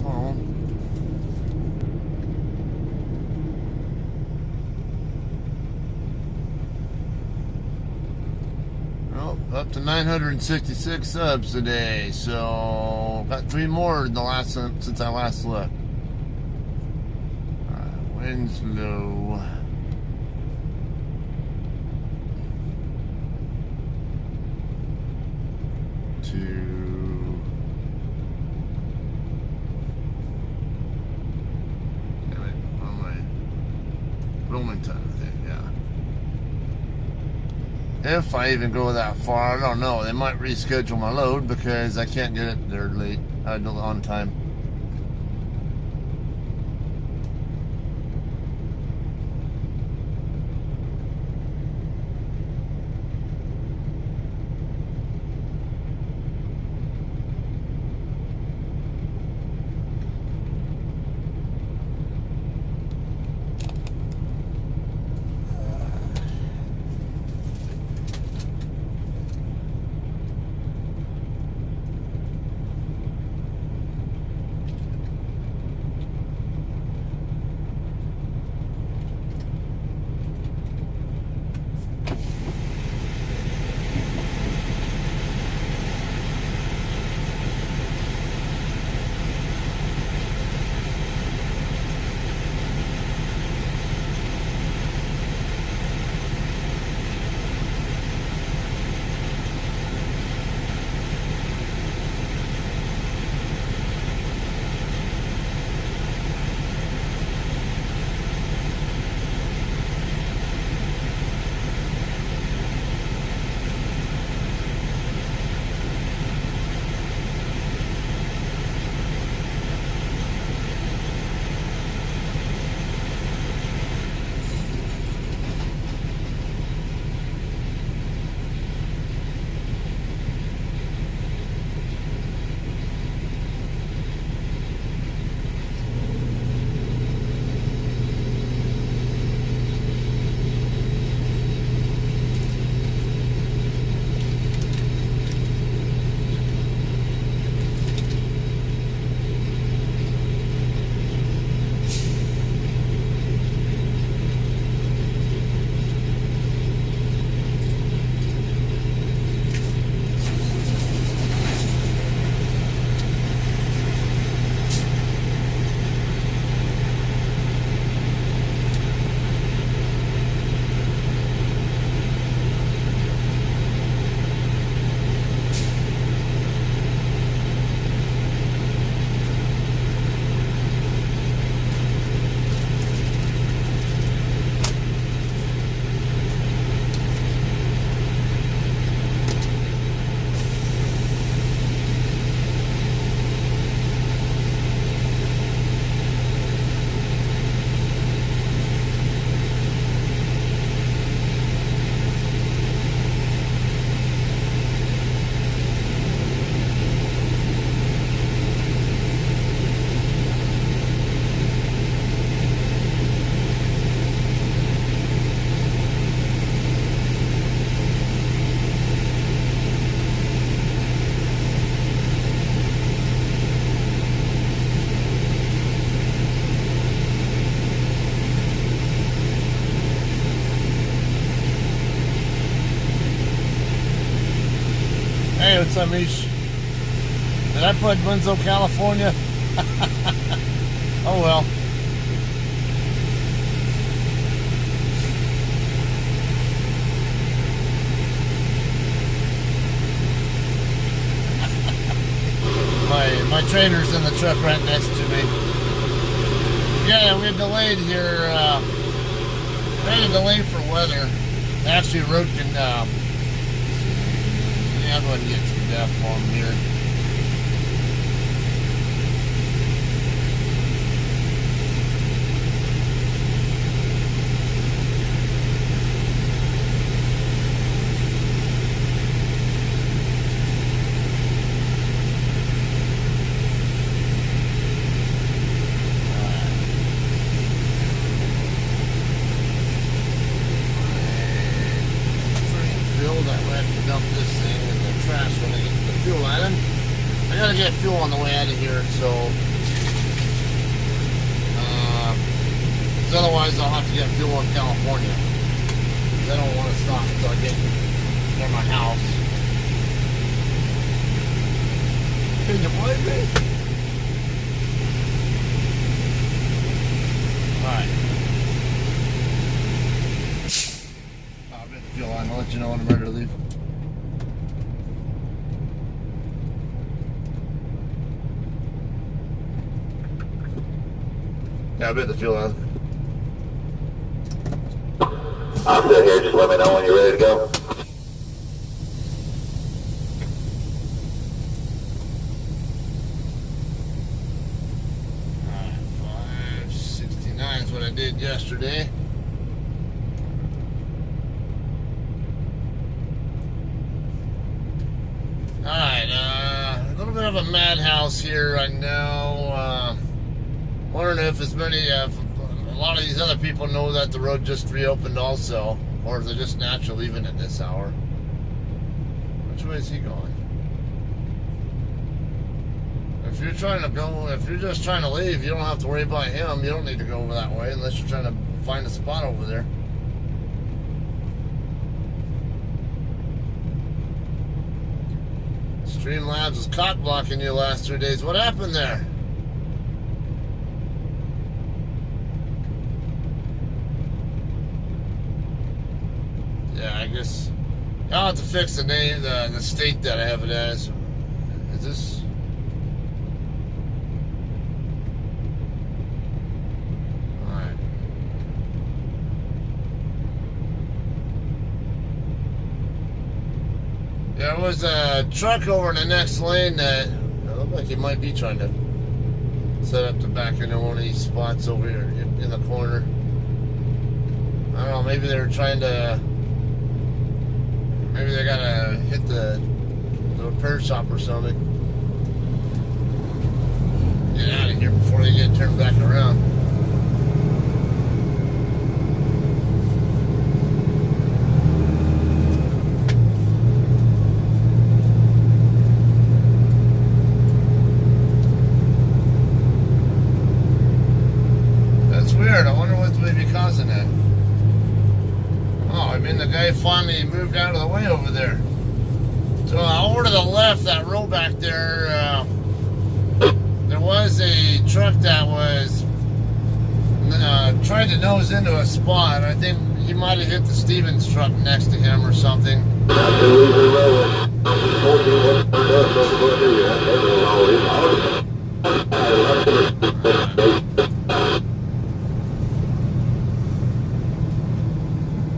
Oh. Well, up to 966 subs today, so got 3 more in the last since I last looked. Winslow. To Wilmington, I think, yeah. If I even go that far, I don't know. They might reschedule my load because I can't get it there late, on time. Hey, what's up, Mish? Did I put Winslow, California? Oh well. My trainer's in the truck right next to me. Yeah, we're delayed here. We had a delay for weather. Actually, road can. Yeah, I'll go ahead and get some def for him here. Dump this thing in the trash when I get to the fuel island. I gotta get fuel on the way out of here, so Because otherwise I'll have to get fuel in California. I don't want to stop until I get near my house. Can you believe me? Alright. I'll get the fuel line. I'll let you know when I'm ready to leave. Yeah, I'll be at the fuel line. I'm still here, just let me know when you're ready to go. Alright, 569 is what I did yesterday. Alright, a little bit of a madhouse here right now. Wondering if as many, if a lot of these other people know that the road just reopened also, or if they're just natural leaving at this hour. Which way is he going? If you're trying to go, if you're just trying to leave, you don't have to worry about him. You don't need to go over that way unless you're trying to find a spot over there. Streamlabs was cock blocking you last 3 days. What happened there? Yeah, I guess I'll have to fix the name, the state that I have it as. Is this? Alright. There was a truck over in the next lane that looked like he might be trying to set up the back into one of these spots over here in the corner. I don't know, maybe they were trying to. Maybe they gotta hit the repair shop or something. Get out of here before they get turned back around. That's weird. I wonder what's maybe causing that. Oh, I mean, the guy finally moved out of the way over there. So over to the left, that row back there, there was a truck that was trying to nose into a spot. I think he might have hit the Stevens truck next to him or something.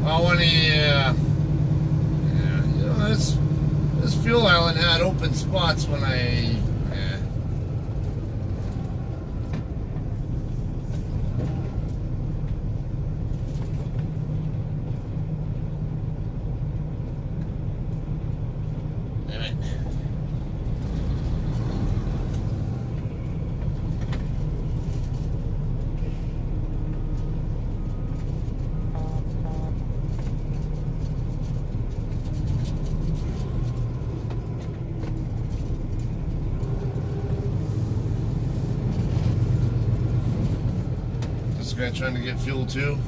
Well, when he, yeah, you know, this fuel island had open spots when I, damn it. Guy trying to get fuel too.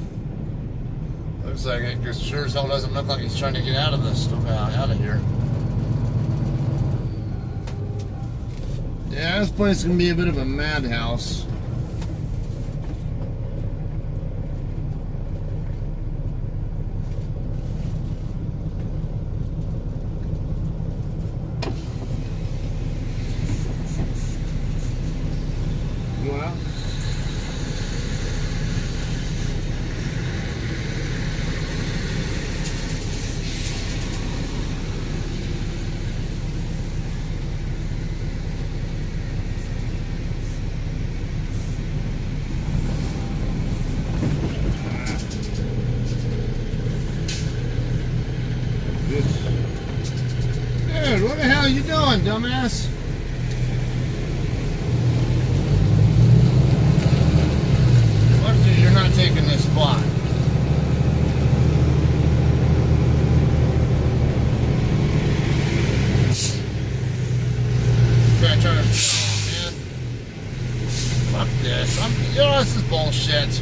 Looks like it, because sure as hell doesn't look like he's trying to get out of this, out of here. Yeah, this place can be a bit of a madhouse. Going out? Dude, what the hell are you doing, dumbass? Fuck you, you're not taking this spot. Okay, trying to, oh man. Fuck this. You know, this is bullshit.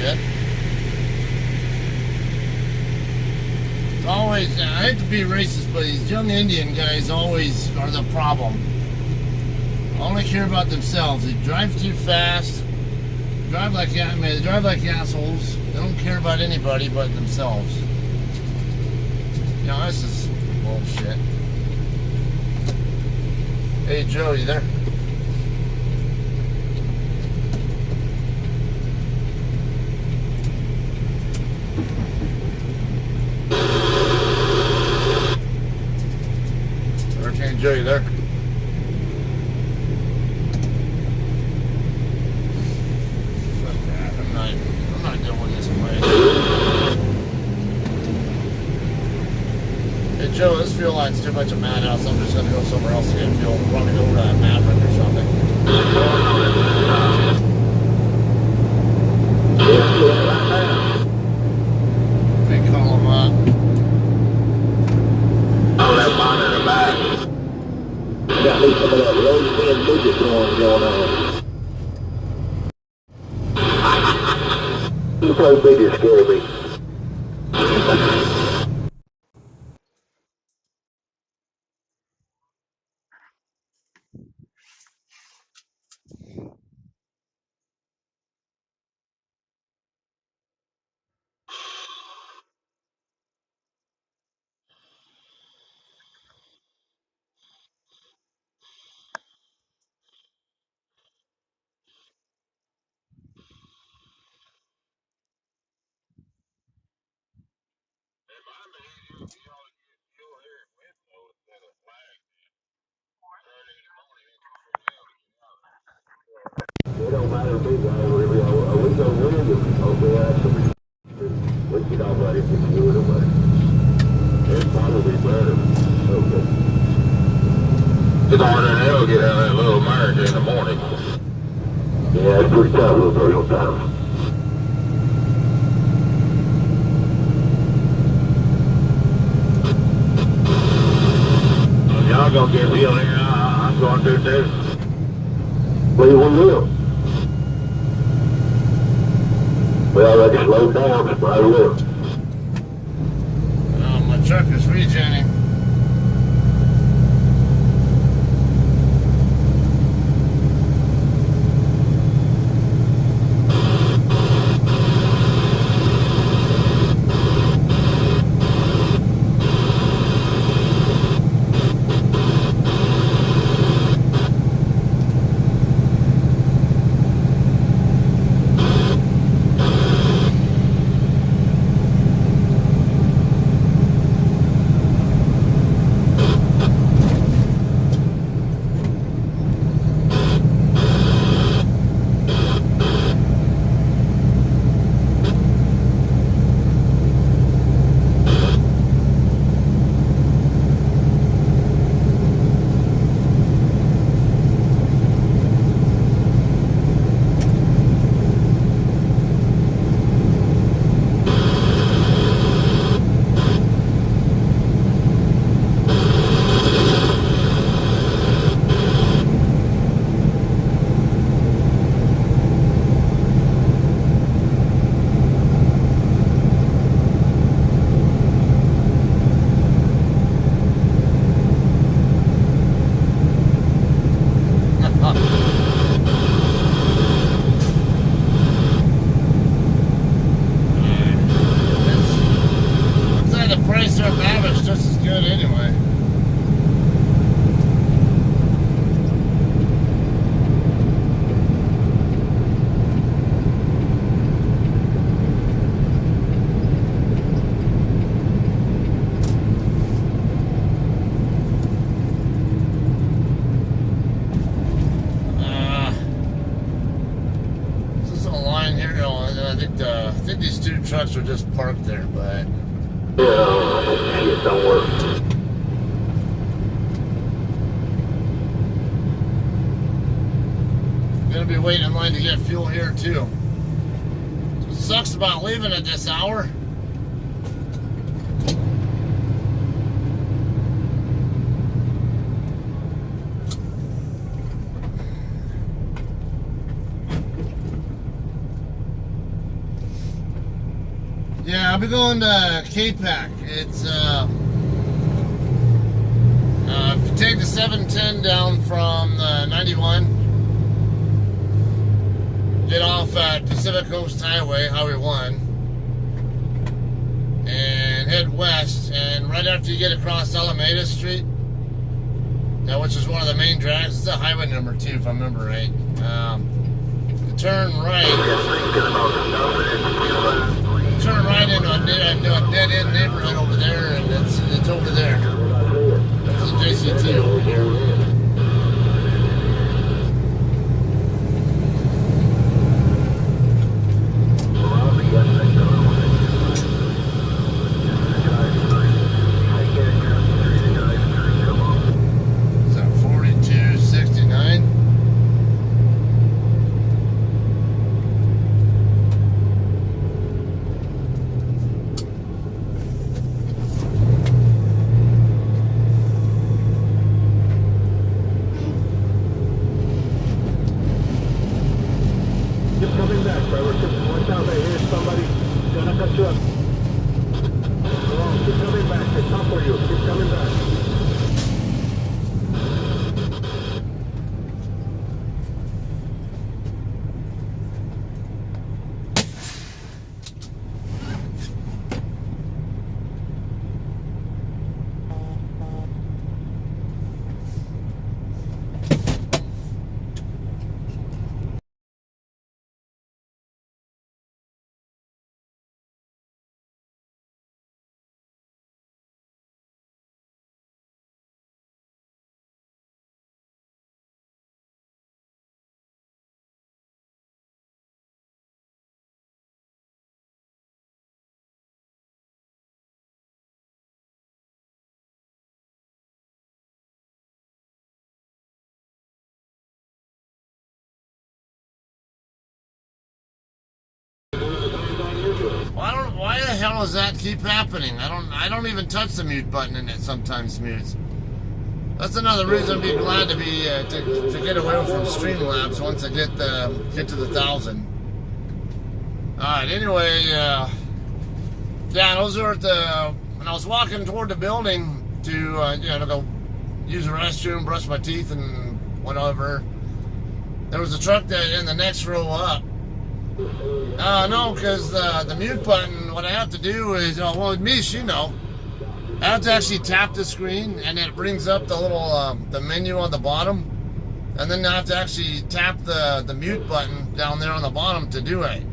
shit. It's always, I hate to be racist, but these young Indian guys always are the problem. Only care about themselves. They drive too fast. They drive like assholes. They don't care about anybody but themselves. You know, this is bullshit. Hey Joe, you there? Hurricane Joe, you there? Fuck that. I'm not dealing with this place. Hey Joe, this fuel line's too much of a madhouse. I'm just gonna go somewhere else to get fuel. Probably go to Maverick or something. They call them up. Oh, that mine in the back. Got me some of that low spin midget going on. You play midget scare me. It don't matter to me, guys. We go win if we have some. We get all right if we do it, but it's probably better. Okay. It's harder than hell to get out of that little America in the morning. Yeah, it's pretty tough, little real time. Y'all gonna get me on here, I'm going to too. Well, you will. Well, I just slowed down, so I will. My truck is regenning. I think these two trucks are just parked there, but yeah, shit don't work. Gonna be waiting in line to get fuel here too. What sucks about leaving at this hour? Yeah, I'll be going to K-Pac. It's if you take the 710 down from 91, get off at Pacific Coast Highway, Highway 1, and head west. And right after you get across Alameda Street, which is one of the main drags, it's a highway number 2 if I remember right. You turn right. Turn right into a dead end neighborhood over there, and it's over there. That's the JCT over here. Is that 4269? Coming back, driver. Watch out, I hear somebody gonna cut you up. Come on, keep coming back. It's not for you. Keep coming back. Well, I don't. Why the hell does that keep happening? I don't even touch the mute button, and it sometimes mutes. That's another reason I'd be glad to be to get away from Streamlabs once I get to the 1,000. All right. Anyway, yeah, those are at the. When I was walking toward the building to to go use the restroom, brush my teeth, and whatever, there was a truck that in the next row up. No, because the mute button, what I have to do is, well, with me, I have to actually tap the screen, and it brings up the little the menu on the bottom, and then I have to actually tap the mute button down there on the bottom to do it.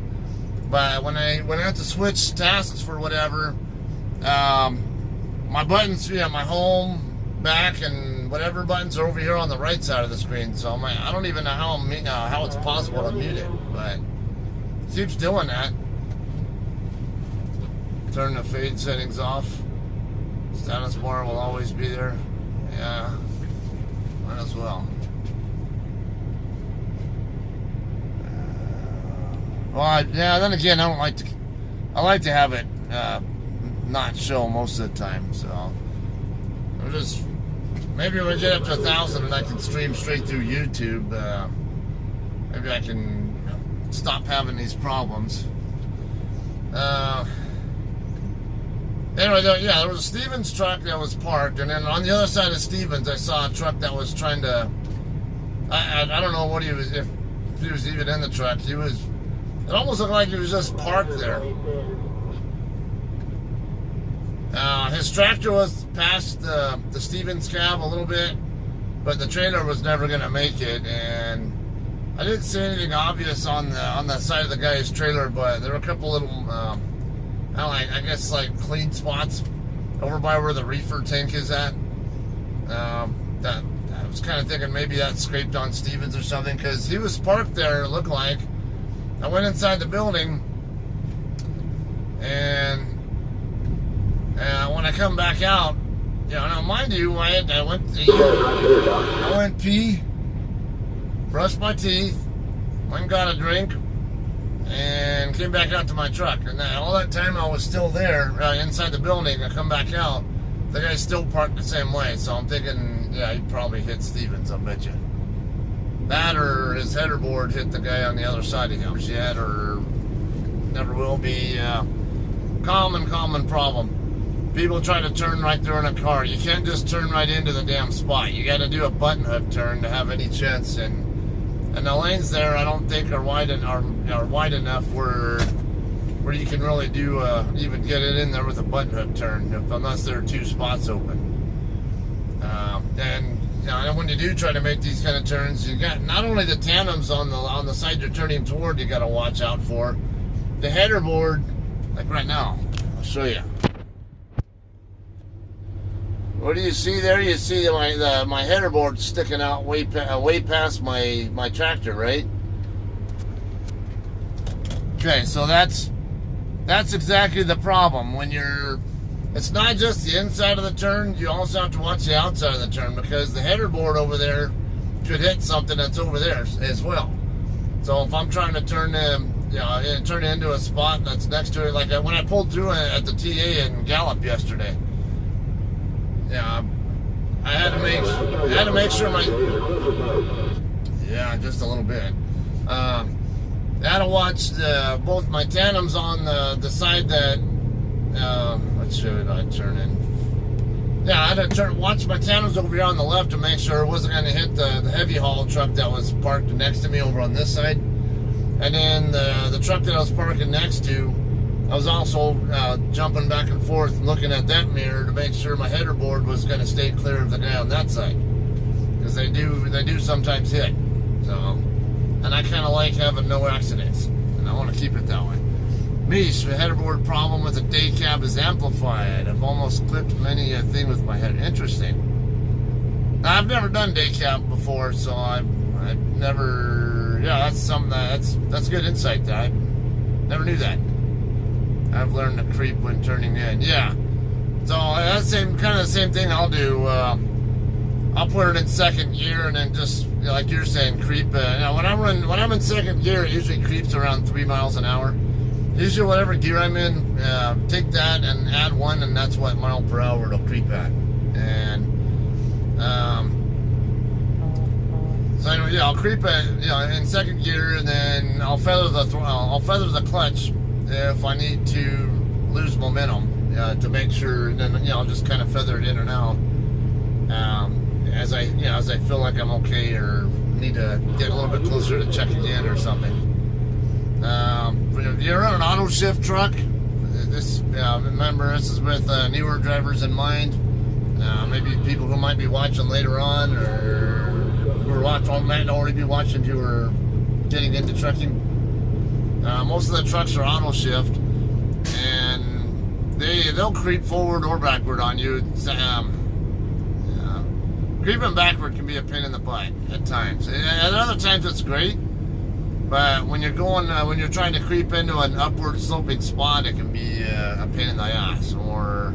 But when I have to switch tasks for whatever, my buttons, my home, back, and whatever buttons are over here on the right side of the screen. So I don't even know how it's possible to mute it, but it keeps doing that. Turn the fade settings off. Status bar will always be there. Yeah, might as well. Well, yeah. Then again, I like to have it not show most of the time. So I'm just maybe when we get up to 1,000 and I can stream straight through YouTube, maybe I can stop having these problems. Anyway, there was a Stevens truck that was parked, and then on the other side of Stevens, I saw a truck that was trying to. I don't know what if he was even in the truck. It almost looked like he was just parked there. His tractor was past the Stevens cab a little bit, but the trailer was never going to make it, and I didn't see anything obvious on the side of the guy's trailer, but there were a couple little, I guess like clean spots over by where the reefer tank is at. That I was kind of thinking maybe that scraped on Stevens or something, because he was parked there. It looked like. I went inside the building, and when I come back out, now mind you, I went pee, brushed my teeth, went and got a drink, and came back out to my truck. And all that time I was still there inside the building. I come back out, the guy's still parked the same way. So I'm thinking, he probably hit Stevens, I bet you. That or his header board hit the guy on the other side of him. Yet, or never will be Common problem. People try to turn right there in a car. You can't just turn right into the damn spot. You got to do a button hook turn to have any chance. And the lanes there, I don't think are wide enough where you can really do even get it in there with a button hook turn, unless there are two spots open. And you know, when you do try to make these kind of turns, you got not only the tandems on the side you're turning toward, you got to watch out for. The header board, like right now, I'll show you. What do you see there? You see my header board sticking out way past my tractor, right? Okay, so that's exactly the problem. When it's not just the inside of the turn, you also have to watch the outside of the turn, because the header board over there could hit something that's over there as well. So if I'm trying to turn it into a spot that's next to it, like when I pulled through at the TA in Gallup yesterday. Yeah, I had to make sure yeah, just a little bit. I had to watch both my tandems on the side that what should I turn in? Yeah, I had to watch my tandems over here on the left to make sure it wasn't going to hit the heavy haul truck that was parked next to me over on this side. And then the truck that I was parking next to, I was also jumping back and forth looking at that mirror to make sure my header board was going to stay clear of the guy on that side, because they do sometimes hit. So, and I kind of like having no accidents, and I want to keep it that way. Mish, the header board problem with the day cab is amplified. I've almost clipped many a thing with my head. Interesting. Now, I've never done day cab before, so I've never. Yeah, that's something that's good insight. I never knew that. I've learned to creep when turning in. Yeah. So that's kind of the same thing I'll do. I'll put it in second gear and then just, you know, like you're saying, creep. Now when I'm in second gear, it usually creeps around 3 miles an hour. Usually whatever gear I'm in, take that and add 1, and that's what mile per hour it'll creep at. And so anyway, yeah, I'll creep it, in second gear, and then I'll feather the clutch if I need to lose momentum to make sure. And then I'll just kind of feather it in and out as I feel like I'm okay or need to get a little bit closer to check again or something. If you're on an auto shift truck, remember this is with newer drivers in mind. Maybe people who might be watching later on, or who might already be watching who are getting into trucking. Most of the trucks are auto shift, and they'll creep forward or backward on you. Creeping backward can be a pain in the butt at times. At other times it's great, but when you're trying to creep into an upward sloping spot, it can be a pain in the ass. Or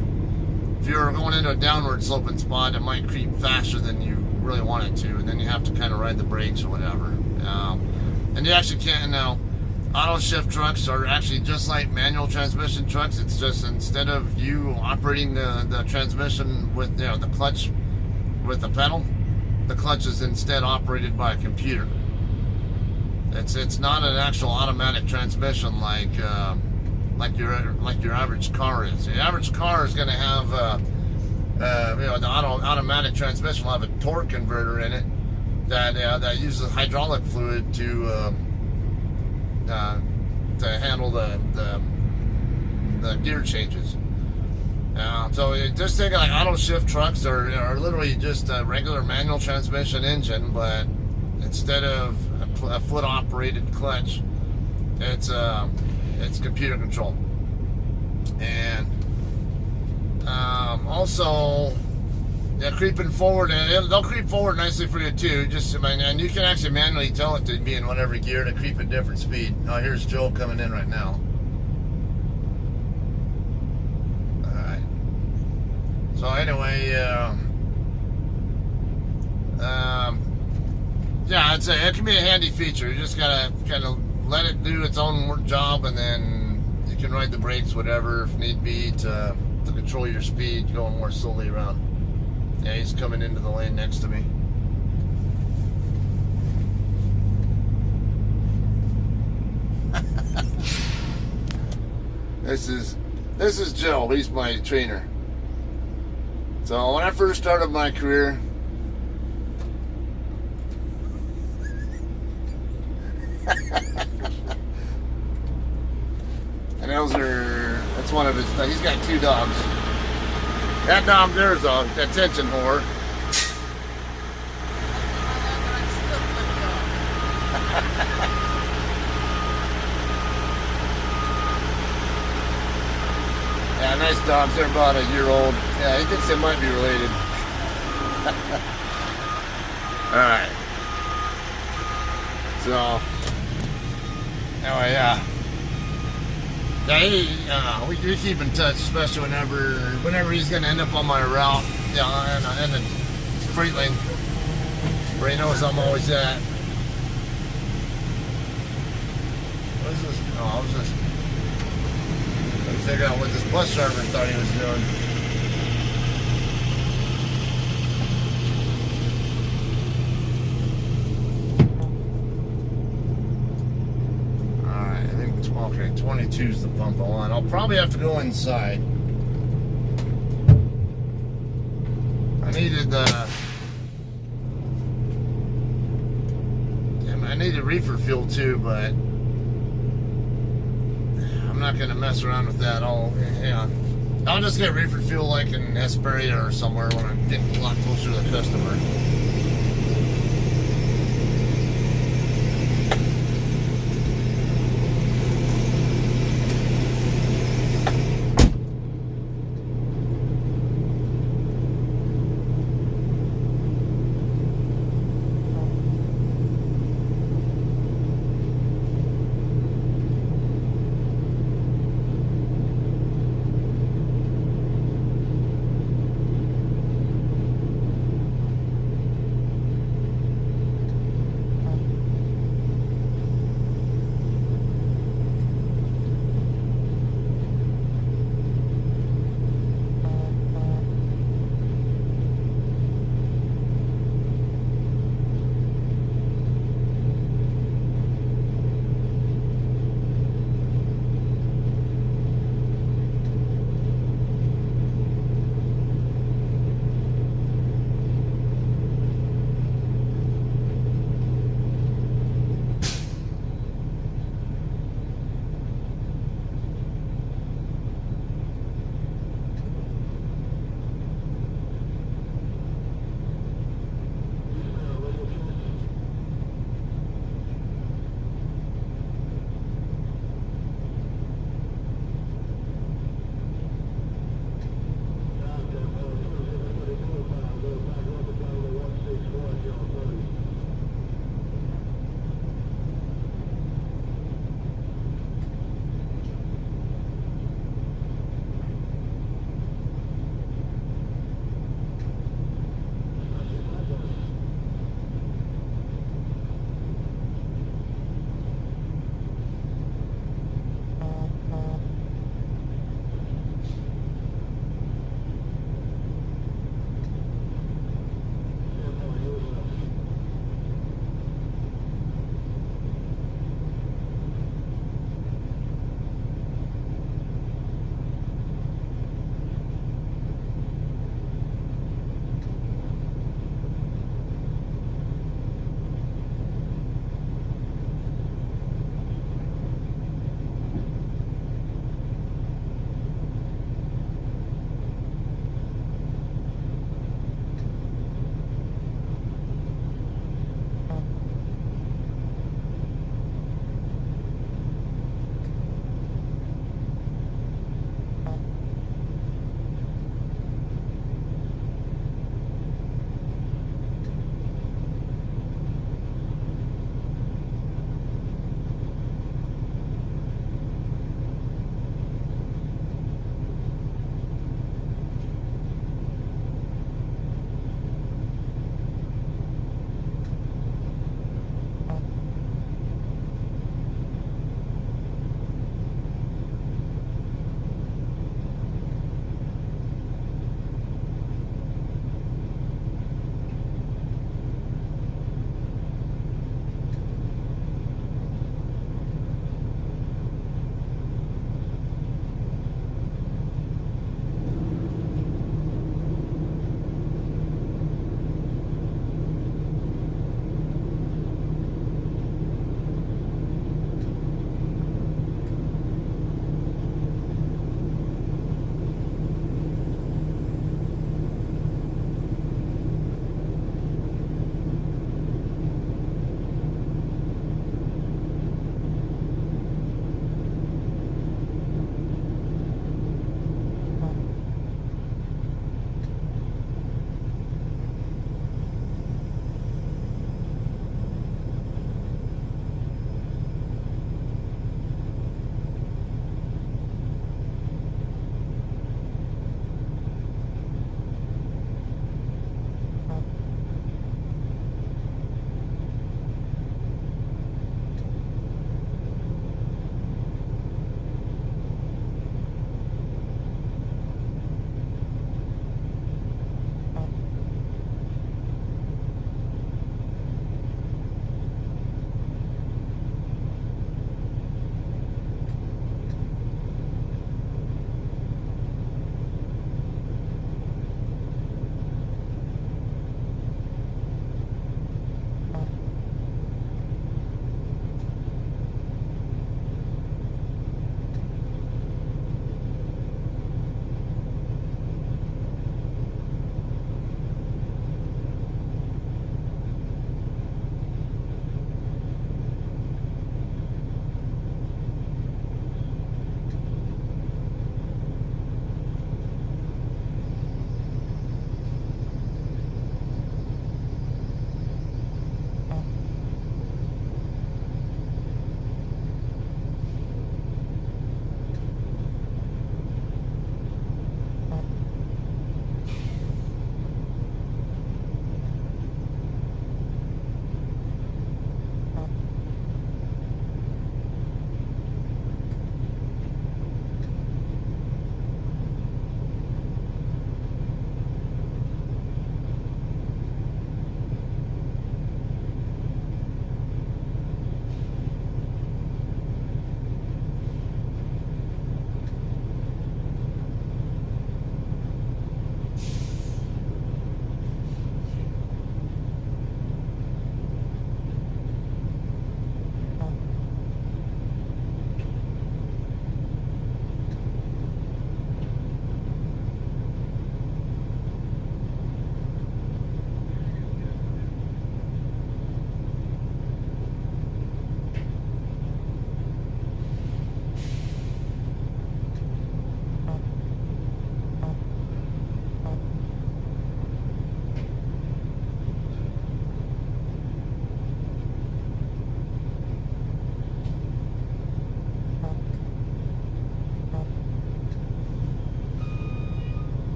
if you're going into a downward sloping spot, it might creep faster than you really want it to, and then you have to kind of ride the brakes or whatever. And you actually can't now. Auto shift trucks are actually just like manual transmission trucks. It's just instead of you operating the transmission with the clutch with the pedal, the clutch is instead operated by a computer. It's not an actual automatic transmission like your average car is. The average car is going to have the automatic transmission will have a torque converter in it that uses hydraulic fluid to handle the gear changes. So just think like auto shift trucks are literally just a regular manual transmission engine, but instead of a foot operated clutch, it's computer controlled. And also, creeping forward, and they'll creep forward nicely for you too. And you can actually manually tell it to be in whatever gear to creep at different speed. Oh, here's Joe coming in right now. All right. So anyway, it can be a handy feature. You just gotta kind of let it do its own work job, and then you can ride the brakes, whatever, if need be, to control your speed, going more slowly around. Yeah, he's coming into the lane next to me. This is Joe. He's my trainer. So when I first started my career, and that's one of his, he's got 2 dogs. That dog there's a attention whore. Yeah, nice dogs. They're about a year old. Yeah, he thinks they might be related. Alright. So, anyway, yeah. Yeah, we keep in touch, especially whenever he's going to end up on my route, in the freight lane, where he knows I'm always at. What is this? Oh, I was just trying to figure out what this bus driver thought he was doing. Alright, I think 22 is the bump I want. I'll probably have to go inside. I needed reefer fuel too, but I'm not gonna mess around with that. I'll just get reefer fuel like in Hesperia or somewhere when I'm getting a lot closer to the customer.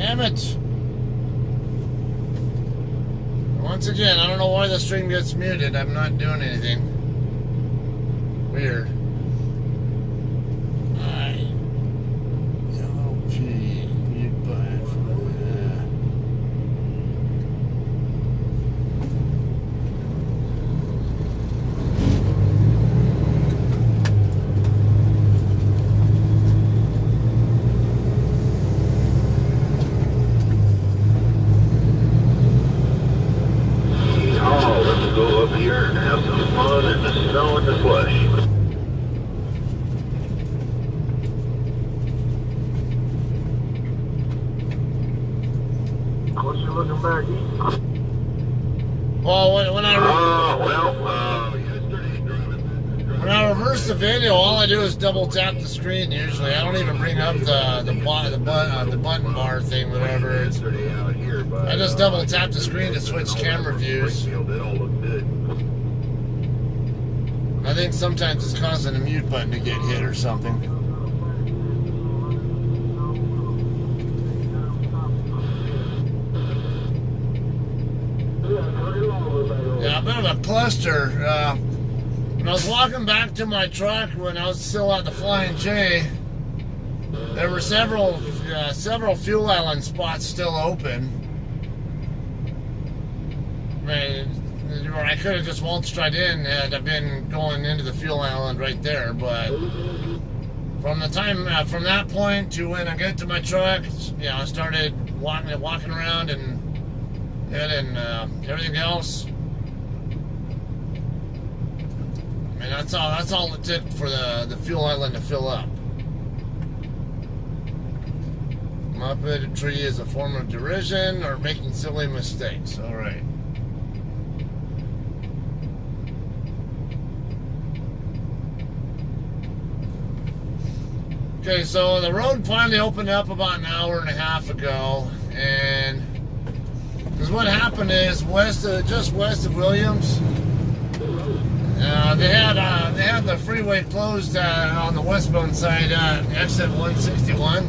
Damn it. Once again, I don't know why the stream gets muted. I'm not doing anything. Weird. Double tap the screen usually. I don't even bring up the button bar thing, whatever. I just double tap the screen to switch camera views. I think sometimes it's causing a mute button to get hit or something. Yeah, a bit of a cluster. When I was walking back to my truck when I was still at the Flying J, there were several fuel island spots still open. I could have just waltzed right in had I been going into the fuel island right there, but from the time from that point to when I get to my truck, I started walking around and everything else. I mean, that's all it took for the fuel island to fill up. Muppetry is a form of derision or making silly mistakes. All right. Okay, so the road finally opened up about an hour and a half ago, and because what happened is just west of Williams. They had the freeway closed on the westbound side, exit 161,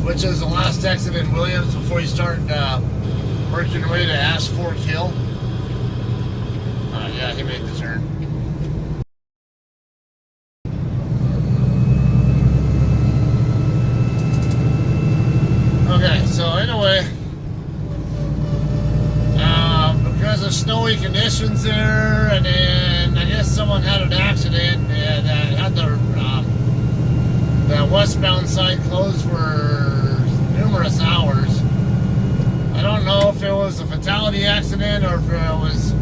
which is the last exit in Williams before you start working your way to Ash Fork Hill. Yeah, he made the turn. Okay, so anyway. Because of snowy conditions there, and then I guess someone had an accident that had the westbound side closed for numerous hours. I don't know if it was a fatality accident or if it was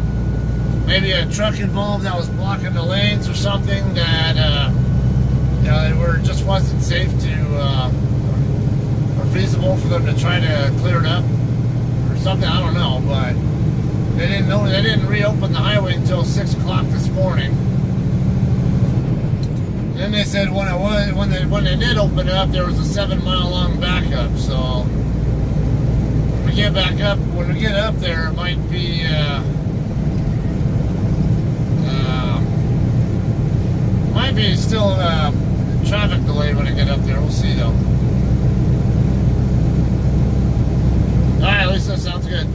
maybe a truck involved that was blocking the lanes or something that just wasn't safe to or feasible for them to try to clear it up or something. I don't know, but. They didn't reopen the highway until 6 o'clock this morning. Then they said when they did open it up, there was a 7-mile long backup. So when we get up there, it might be still a traffic delay when I get up there. We'll see though. All right, at least that sounds good.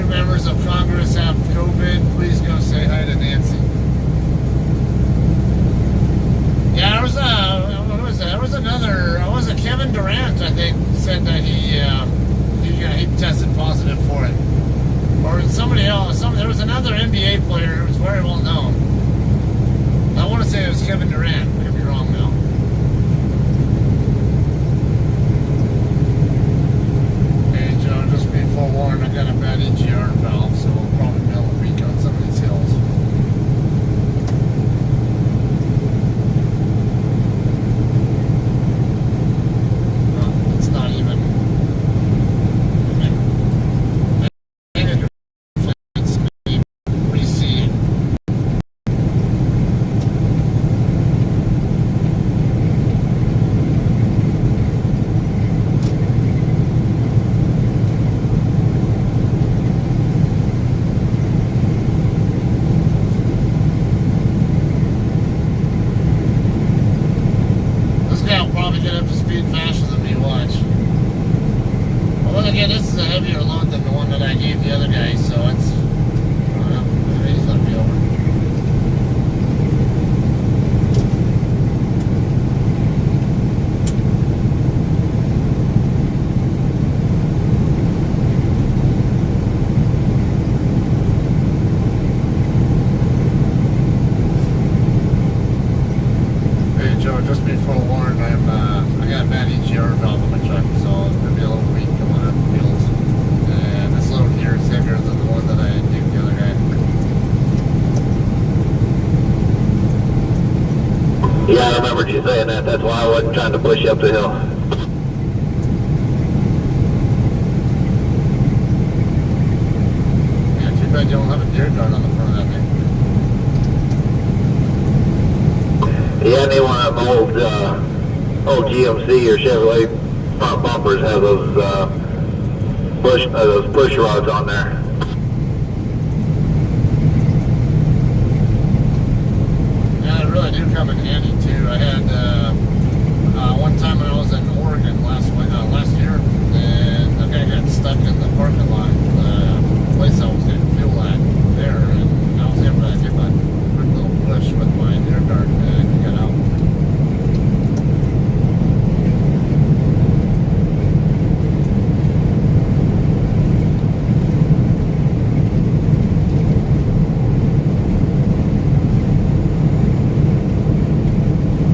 Members of Congress have COVID. Please go say hi to Nancy. Yeah, there was another. Was it Kevin Durant? I think said that he tested positive for it, or somebody else. There was another NBA player who was very well known. I want to say it was Kevin Durant. I could be wrong now. Just be forewarned, I got a bad EGR valve, so I'll probably be able to leak on some of these hills. It's not even. Speed receding. other guy, so it's, I don't know, maybe he's let me over. Hey Joe, just be forewarned, I got a bad EGR valve on my truck, so it's gonna be a little weak coming up the wheels. And this load here is heavier than the one that I did the other day. Yeah, I remembered you saying that. That's why I wasn't trying to push you up the hill. Yeah, too bad you don't have a deer guard on the front of that thing. Yeah, and they want to have old GMC or Chevrolet front bumpers have those push rods on there. Yeah, they really do come in handy too. I had one time when I was in Oregon last year, and the guy got stuck in the parking lot, the place I was getting fuel at there, and I was able to give a quick little push with my deer guard and get out.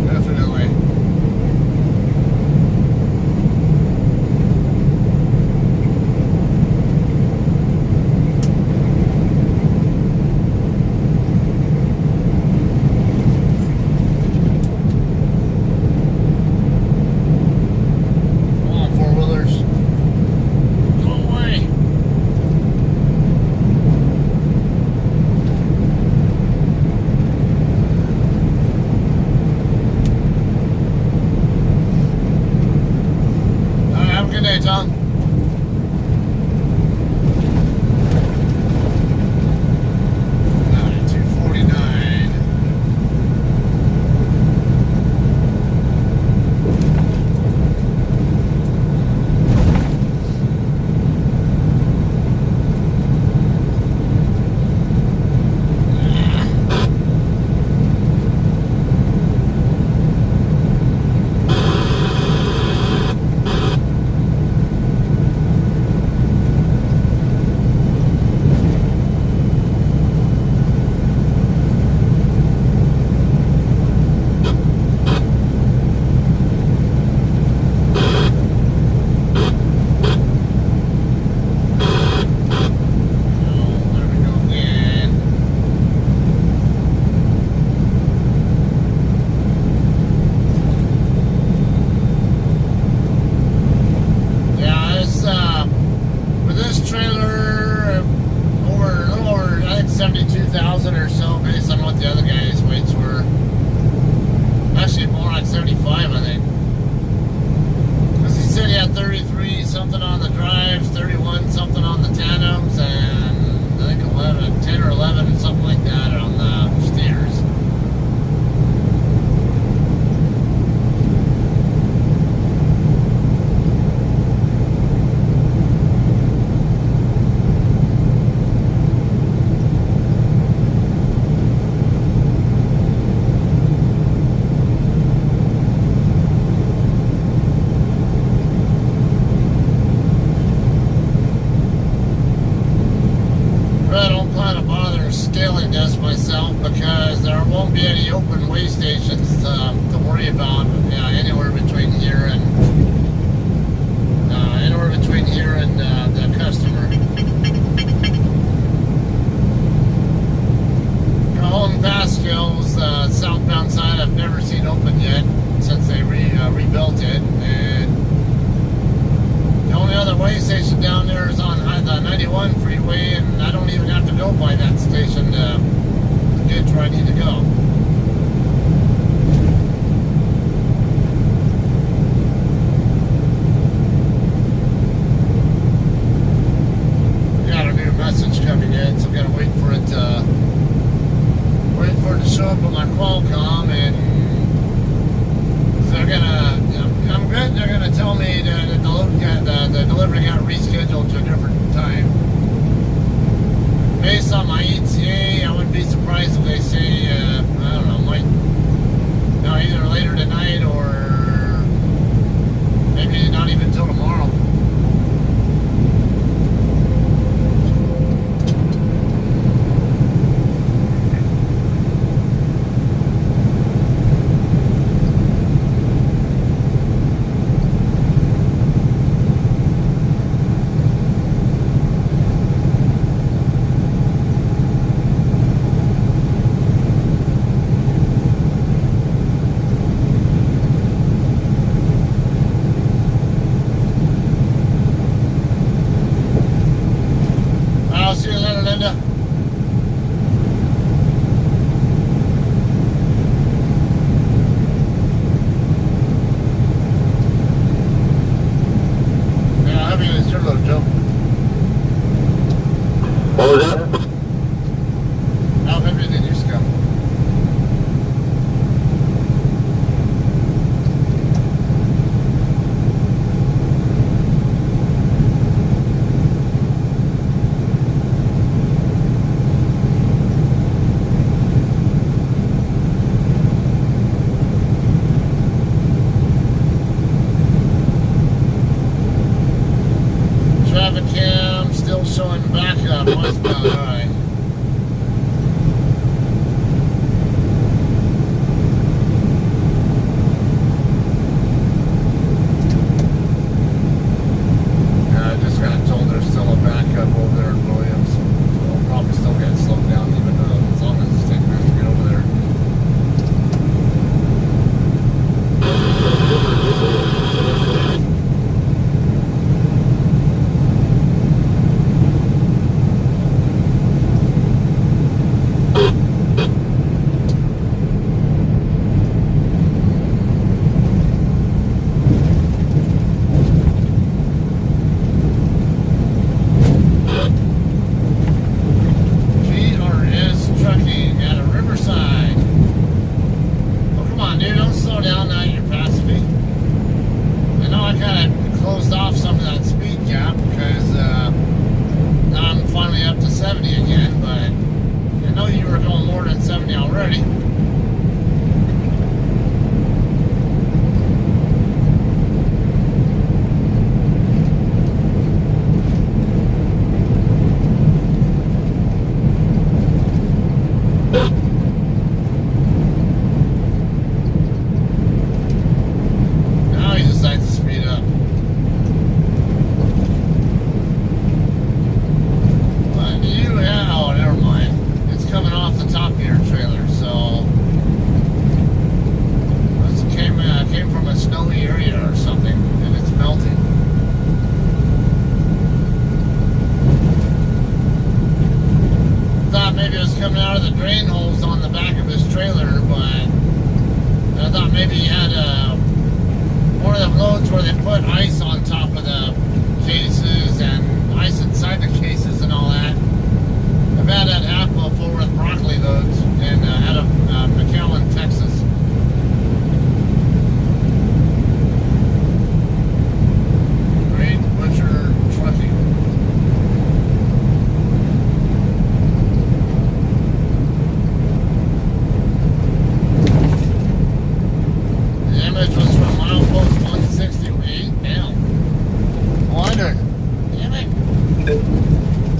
Definitely. Come on, four-wheelers. Go away. All right, have a good day, Tom. 249. Oh, there we go again. Yeah, it's with this trailer a little over I think 72,000 or so based on what the other guy's weights were. Actually more like 75, I think. Because he said he had 33 something on the drives, 31 something on the tandems, and I think 10 or 11 something like that on the steers. I don't plan to bother scaling this myself because there won't be any open weigh stations to worry about anywhere between here and the customer. Cajon Pascal's southbound side I've never seen open yet since they rebuilt it, and the only other weigh station down there is on the 91 freeway, and I don't even have to go by that station to get where I need to go. Got a new message coming in, so I'm gonna wait for it to show up on my Qualcomm, and they're gonna. I'm good. They're gonna tell me that the delivery got rescheduled to a different time. based on my ETA, I wouldn't be surprised if they say, I don't know, either later tonight or maybe not even till tomorrow. Showing back up westbound, alright. Yeah, I just got told there's still a backup over there in Williams. So we'll probably still get slowed down even as long as it's taking us to get over there.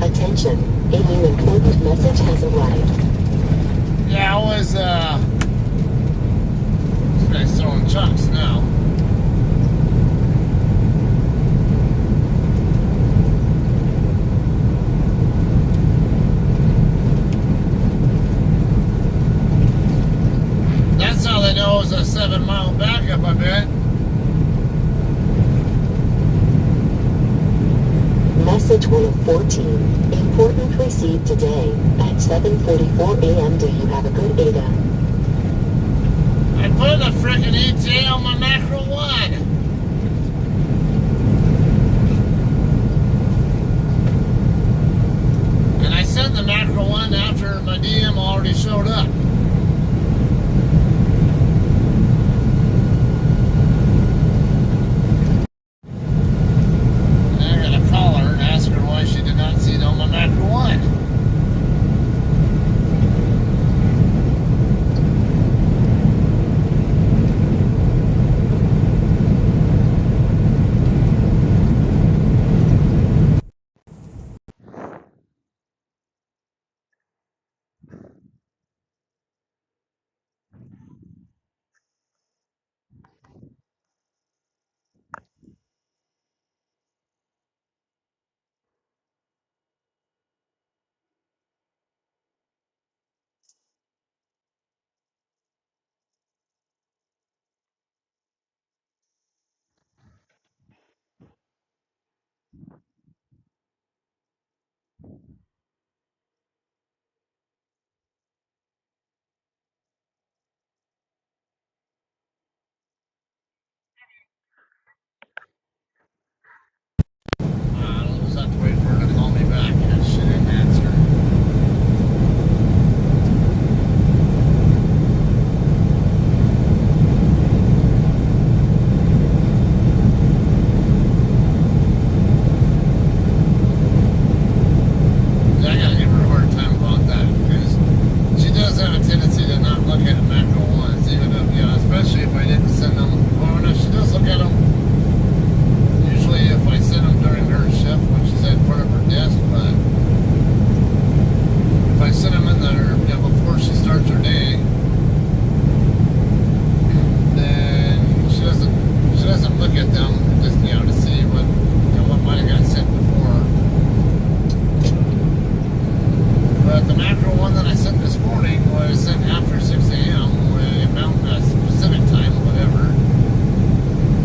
Attention, a new important message has arrived. Yeah, I was, this guy's throwing chunks now. That's how they know it was a 7-mile backup, I bet. Message 114. Important received today at 7:44 a.m. Do you have a good ADA? I put a frickin' ETA on my macro 1. And I sent the macro 1 after my DM already showed up. And I gotta call her and ask her why she did not see it on my macro 1. But the macro one that I sent this morning was sent after 6 a.m. with Mountain Pacific time, whatever.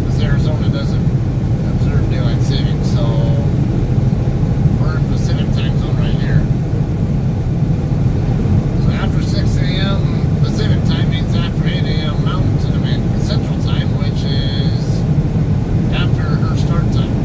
Because Arizona doesn't observe daylight savings, so we're in Pacific time zone right here. So after 6 a.m. Pacific time means after 8 a.m. Mountain, I mean Central time, which is after her start time.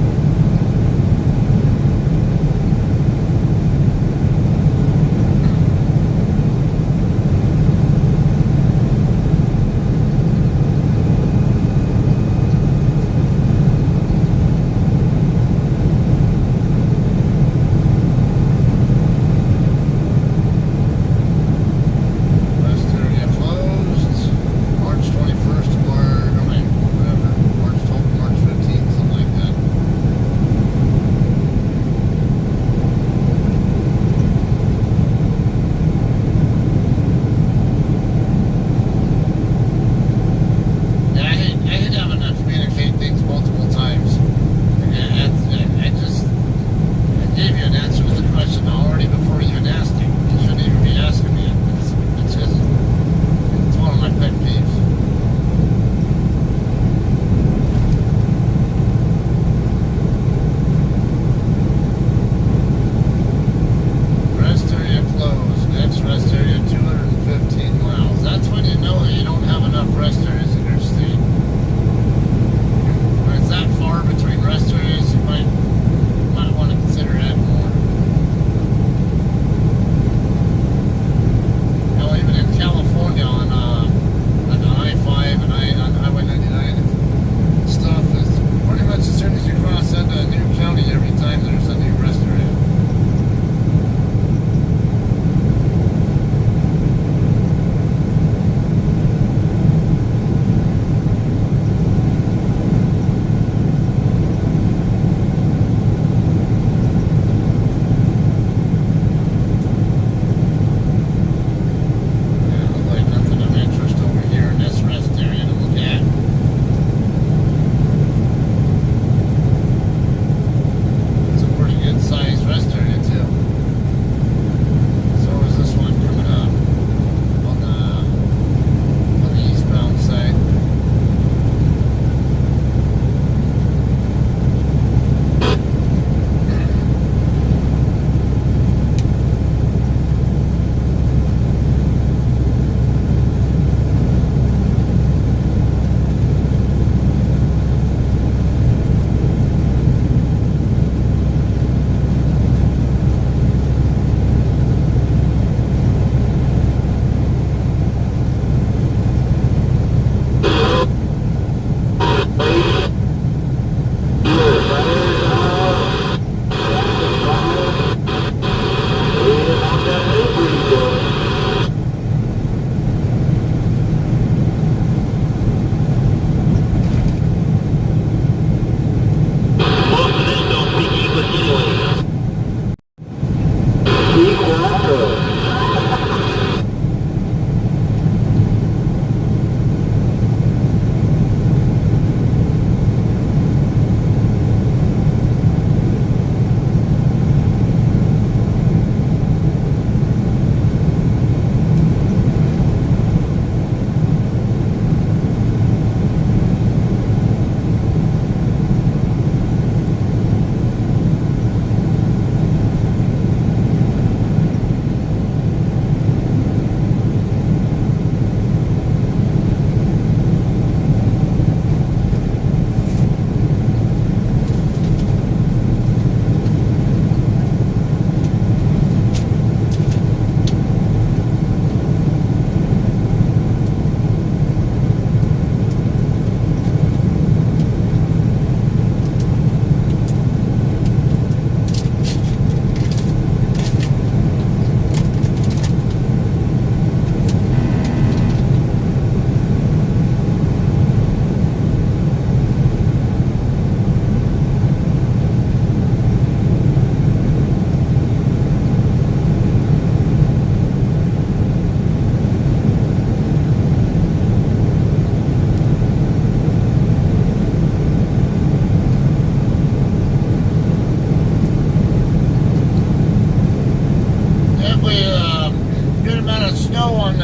showing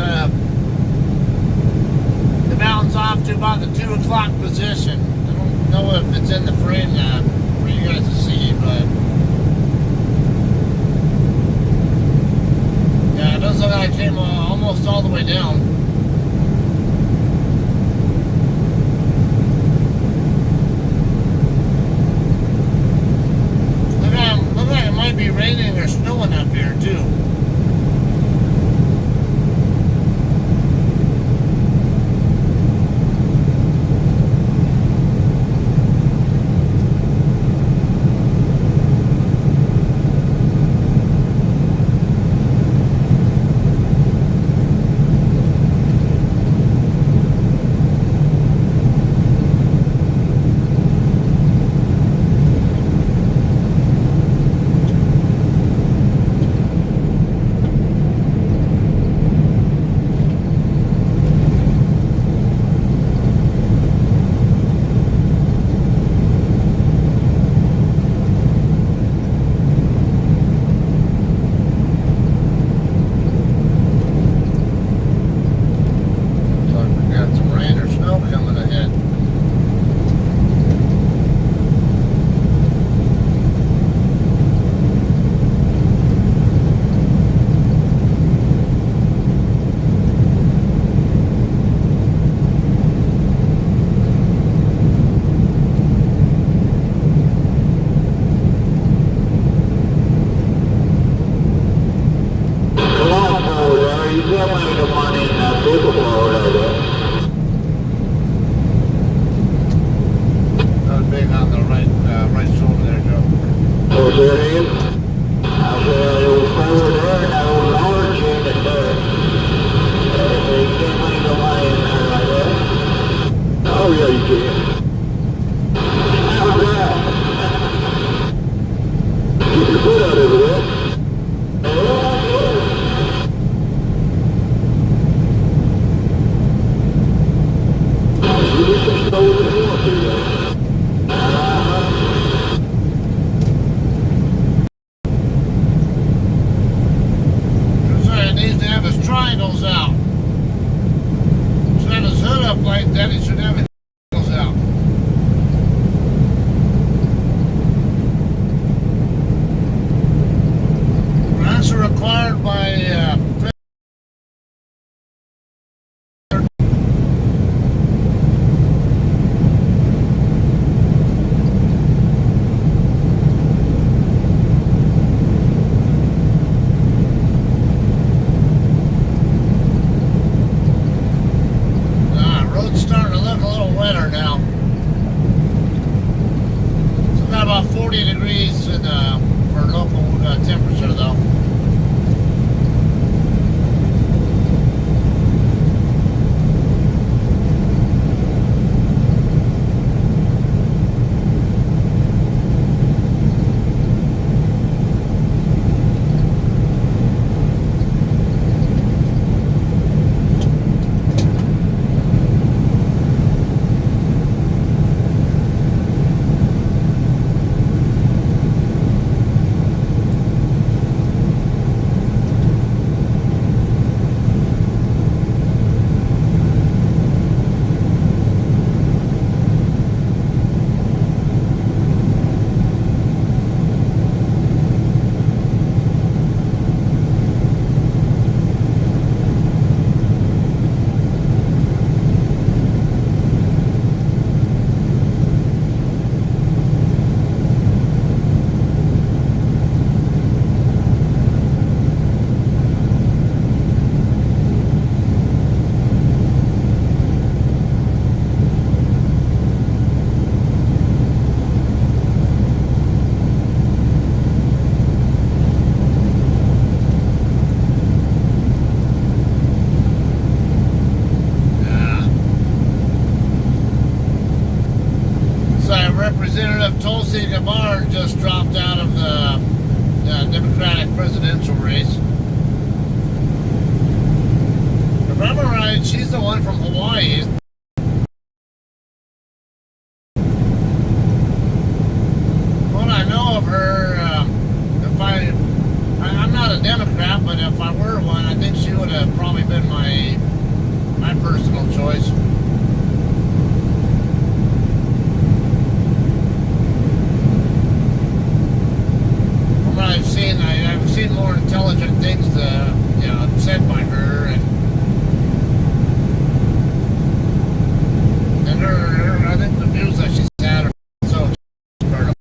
the mountains off to about the 2 o'clock position. I don't know if it's in the frame now for you guys to see, but yeah, it does look like I came almost all the way down. Look like it might be raining or snowing up here too. Triangles out. Should have his hood up like that. He should have his triangles out. That's required by starting to look a little wetter now. It's got about 40 degrees in, for local temperature though. Representative Tulsi Gabbard just dropped out of the Democratic presidential race. If I'm right, she's the one from Hawaii. What I know of her, I'm not a Democrat, but but if I were one, I think she would have probably been my personal choice. From what I've seen more intelligent things said by her, and I think the views that she's had are so incredible.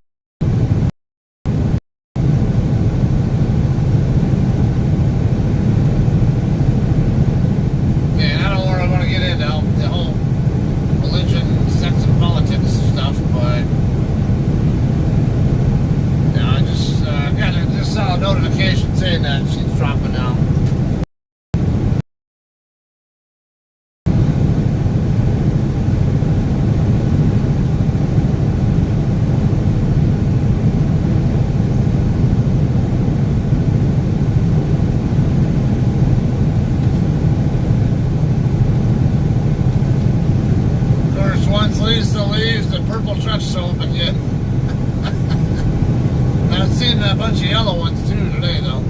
Yeah, I don't really want to get into the whole religion, sex, and politics stuff, but I just saw a notification saying that she's dropping out. The purple truck's open yet. I've seen a bunch of yellow ones too today, though.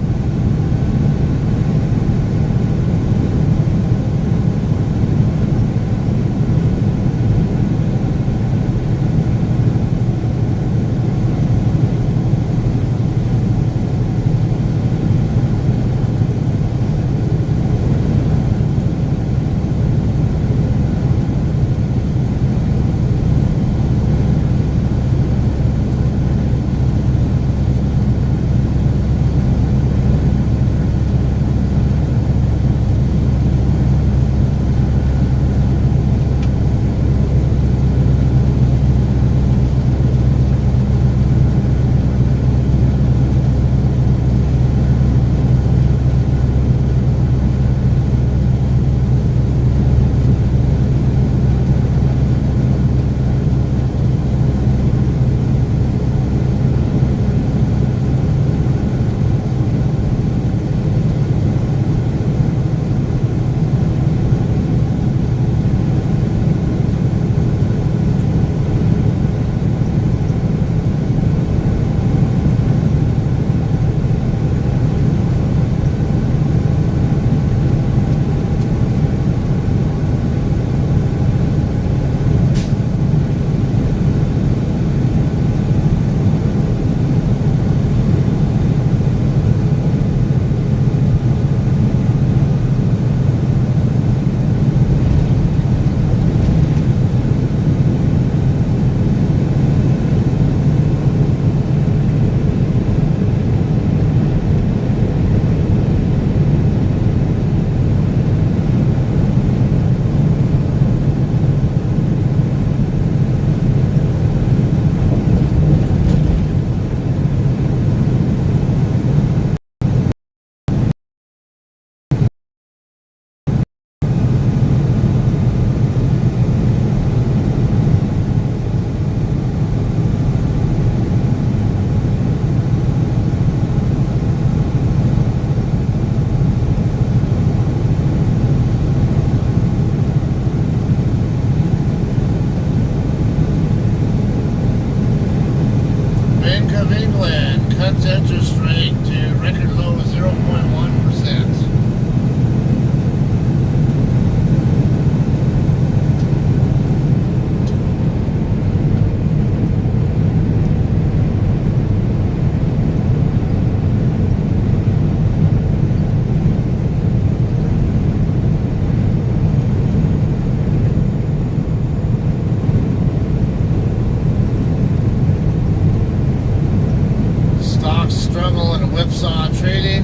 Interest rate to record low of 0.1%. Struggle in whipsaw trading.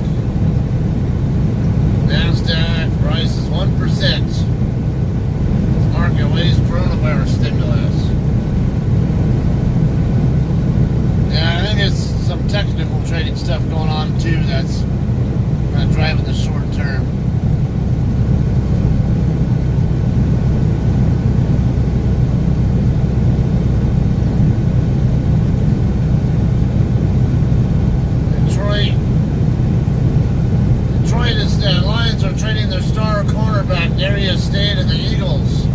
NASDAQ price is 1%. Market weighs coronavirus stimulus. Yeah, I think it's some technical trading stuff going on too that's kind of driving the short term. The Lions are trading their star cornerback Darius Stay to the Eagles.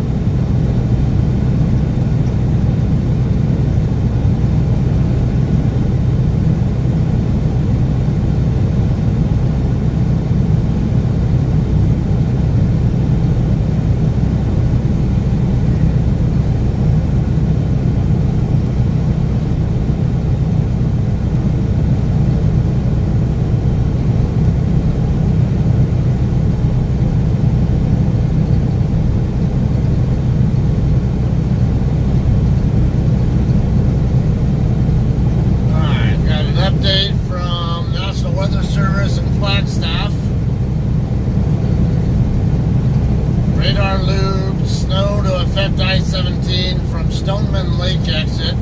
Stoneman Lake exit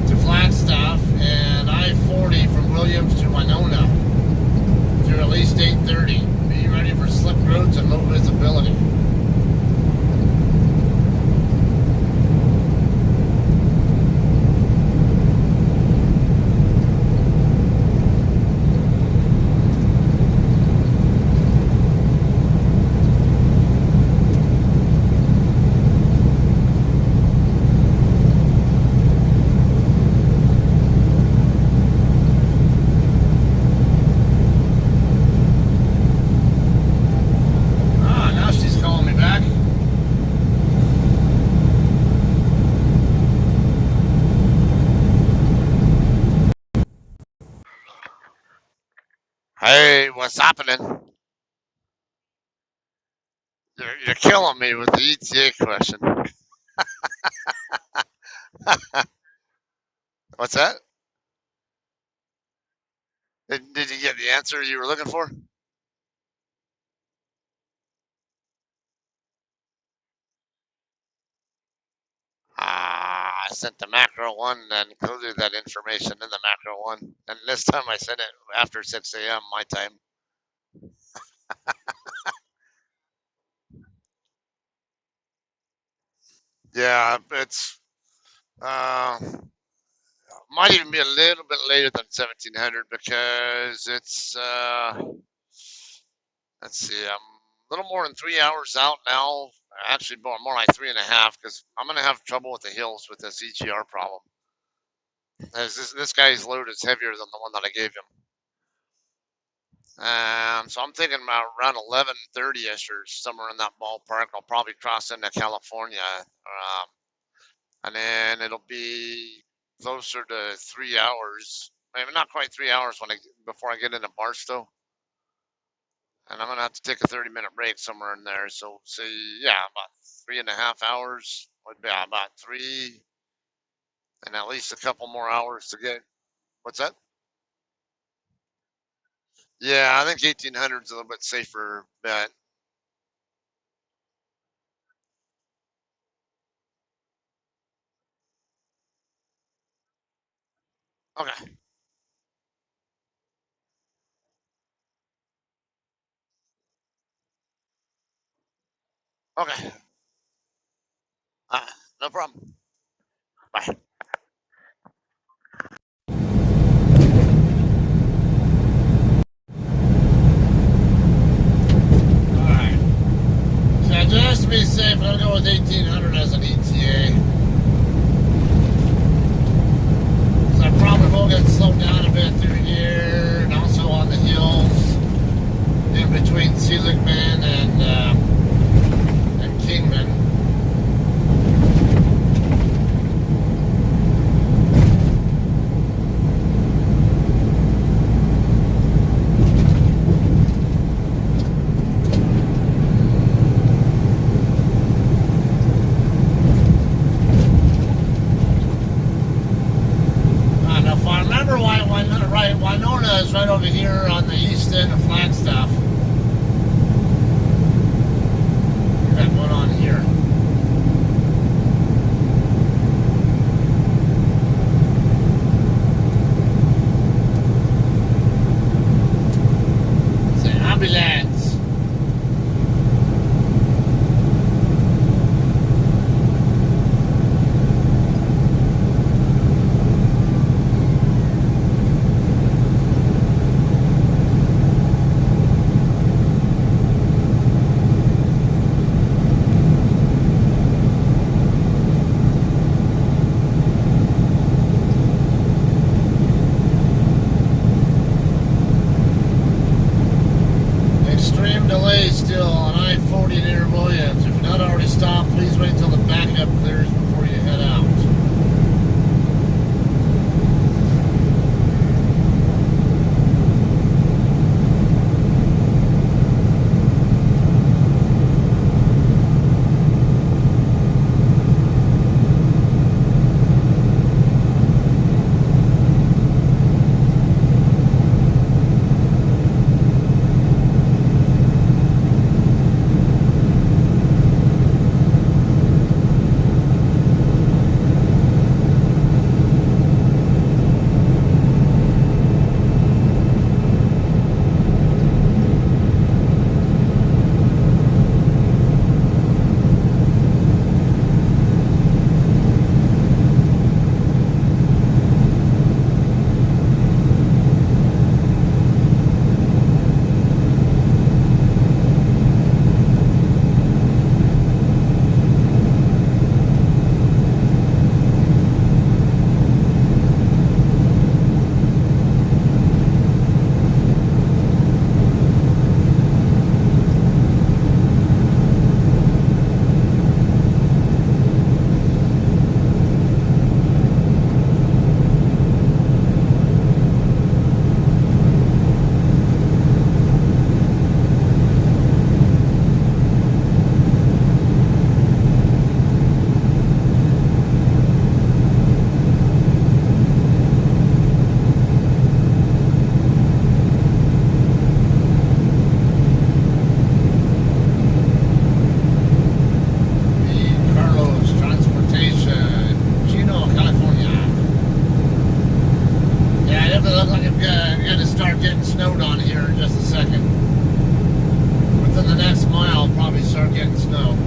to Flagstaff and I-40 from Williams to Winona through at least 8:30. Be ready for slick roads and low visibility. Hey, what's happening? You're killing me with the ETA question. What's that? Did you get the answer you were looking for? I sent the macro one and included that information in the macro one. And this time I sent it after 6 a.m. my time. Yeah, it's might even be a little bit later than 1700 because it's let's see, I'm a little more than 3 hours out now. Actually, more like 3.5 because I'm gonna have trouble with the hills with this EGR problem. As this guy's load is heavier than the one that I gave him. So I'm thinking about around 11:30ish or somewhere in that ballpark. I'll probably cross into California, and then it'll be closer to 3 hours. Maybe not quite 3 hours before I get into Barstow, and I'm gonna have to take a 30-minute break somewhere in there. So say about 3.5 hours would be about 3, and at least a couple more hours to get. What's that? Yeah, I think 1800 is a little bit safer bet. Okay. Okay. Uh, no problem. Bye. Alright. So just to be safe, I'm going to go with 1800 as an ETA. So I probably will get slowed down a bit through here and also on the hills in between Seligman and Kingman. Winona is right over here on the east end of Flagstaff. We got one on here. Say ambulance. Delay still on I-40 near Williams. If you're not already stopped, please wait until the backup clears before you head out. start getting snow.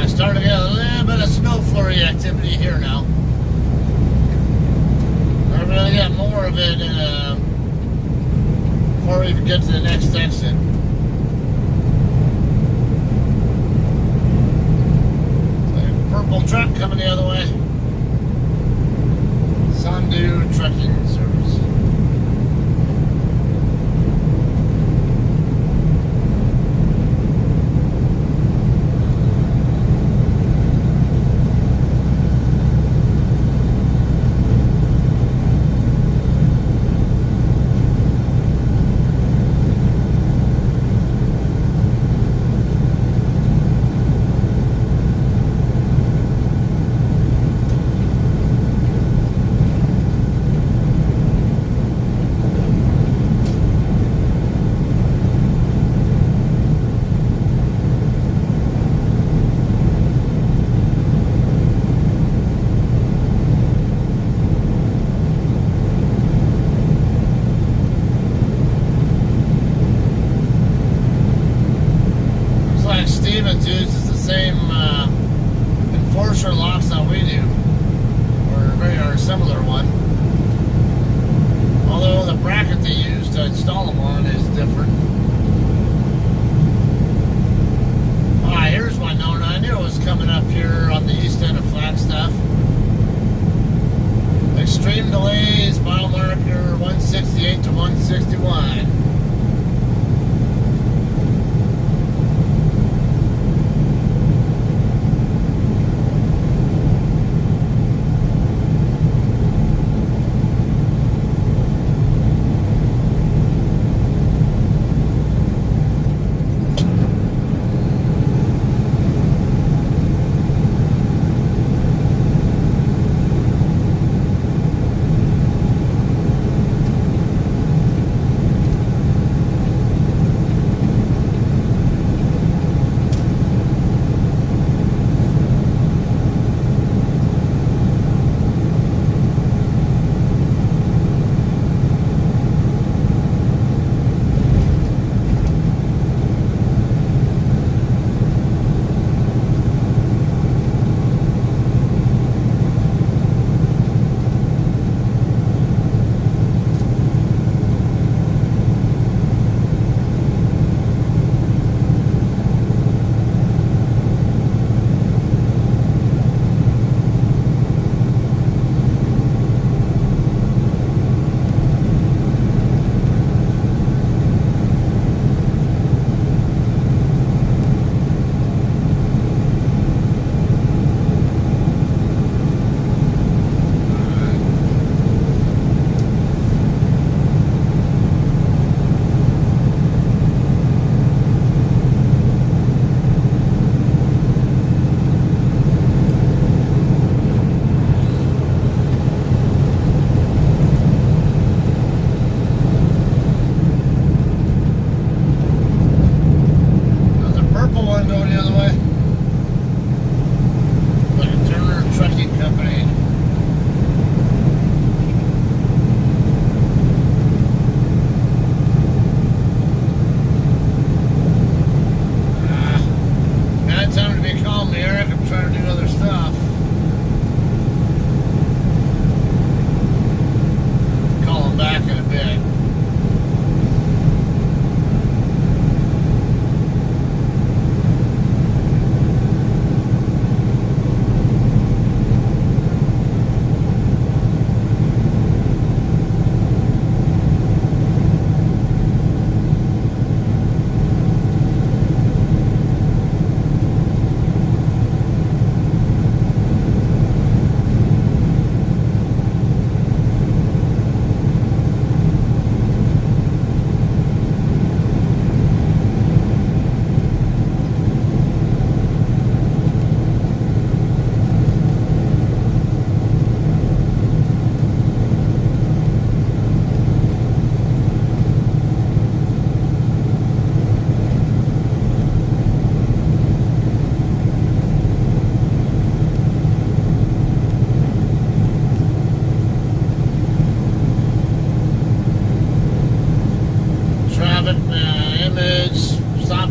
Starting to get a little bit of snow flurry activity here now. I'm going to get more of it before we even get to the next exit. Purple truck coming the other way. Sundew Trucking Service.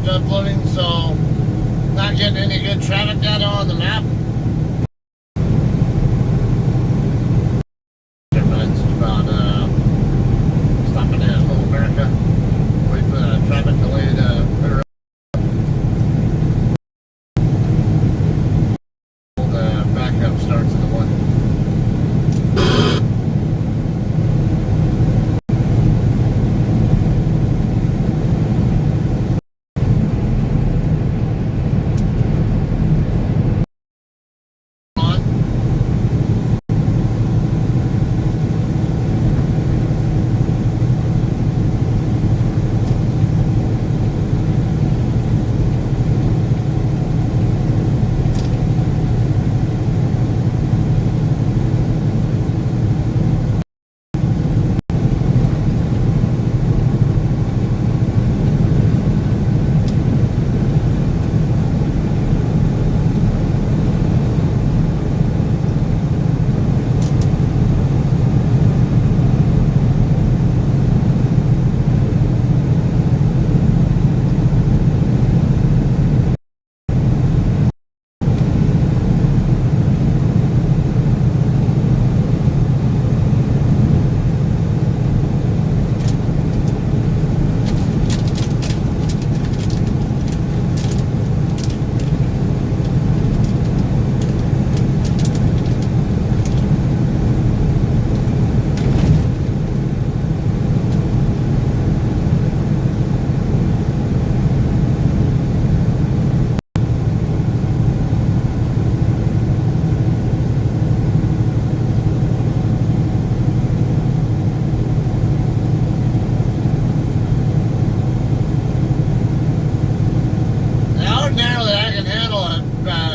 stopped uploading, so not getting any good traffic data on the map. But it's about stopping at Little America. Wait for the traffic delay to clear up. The backup starts in the one.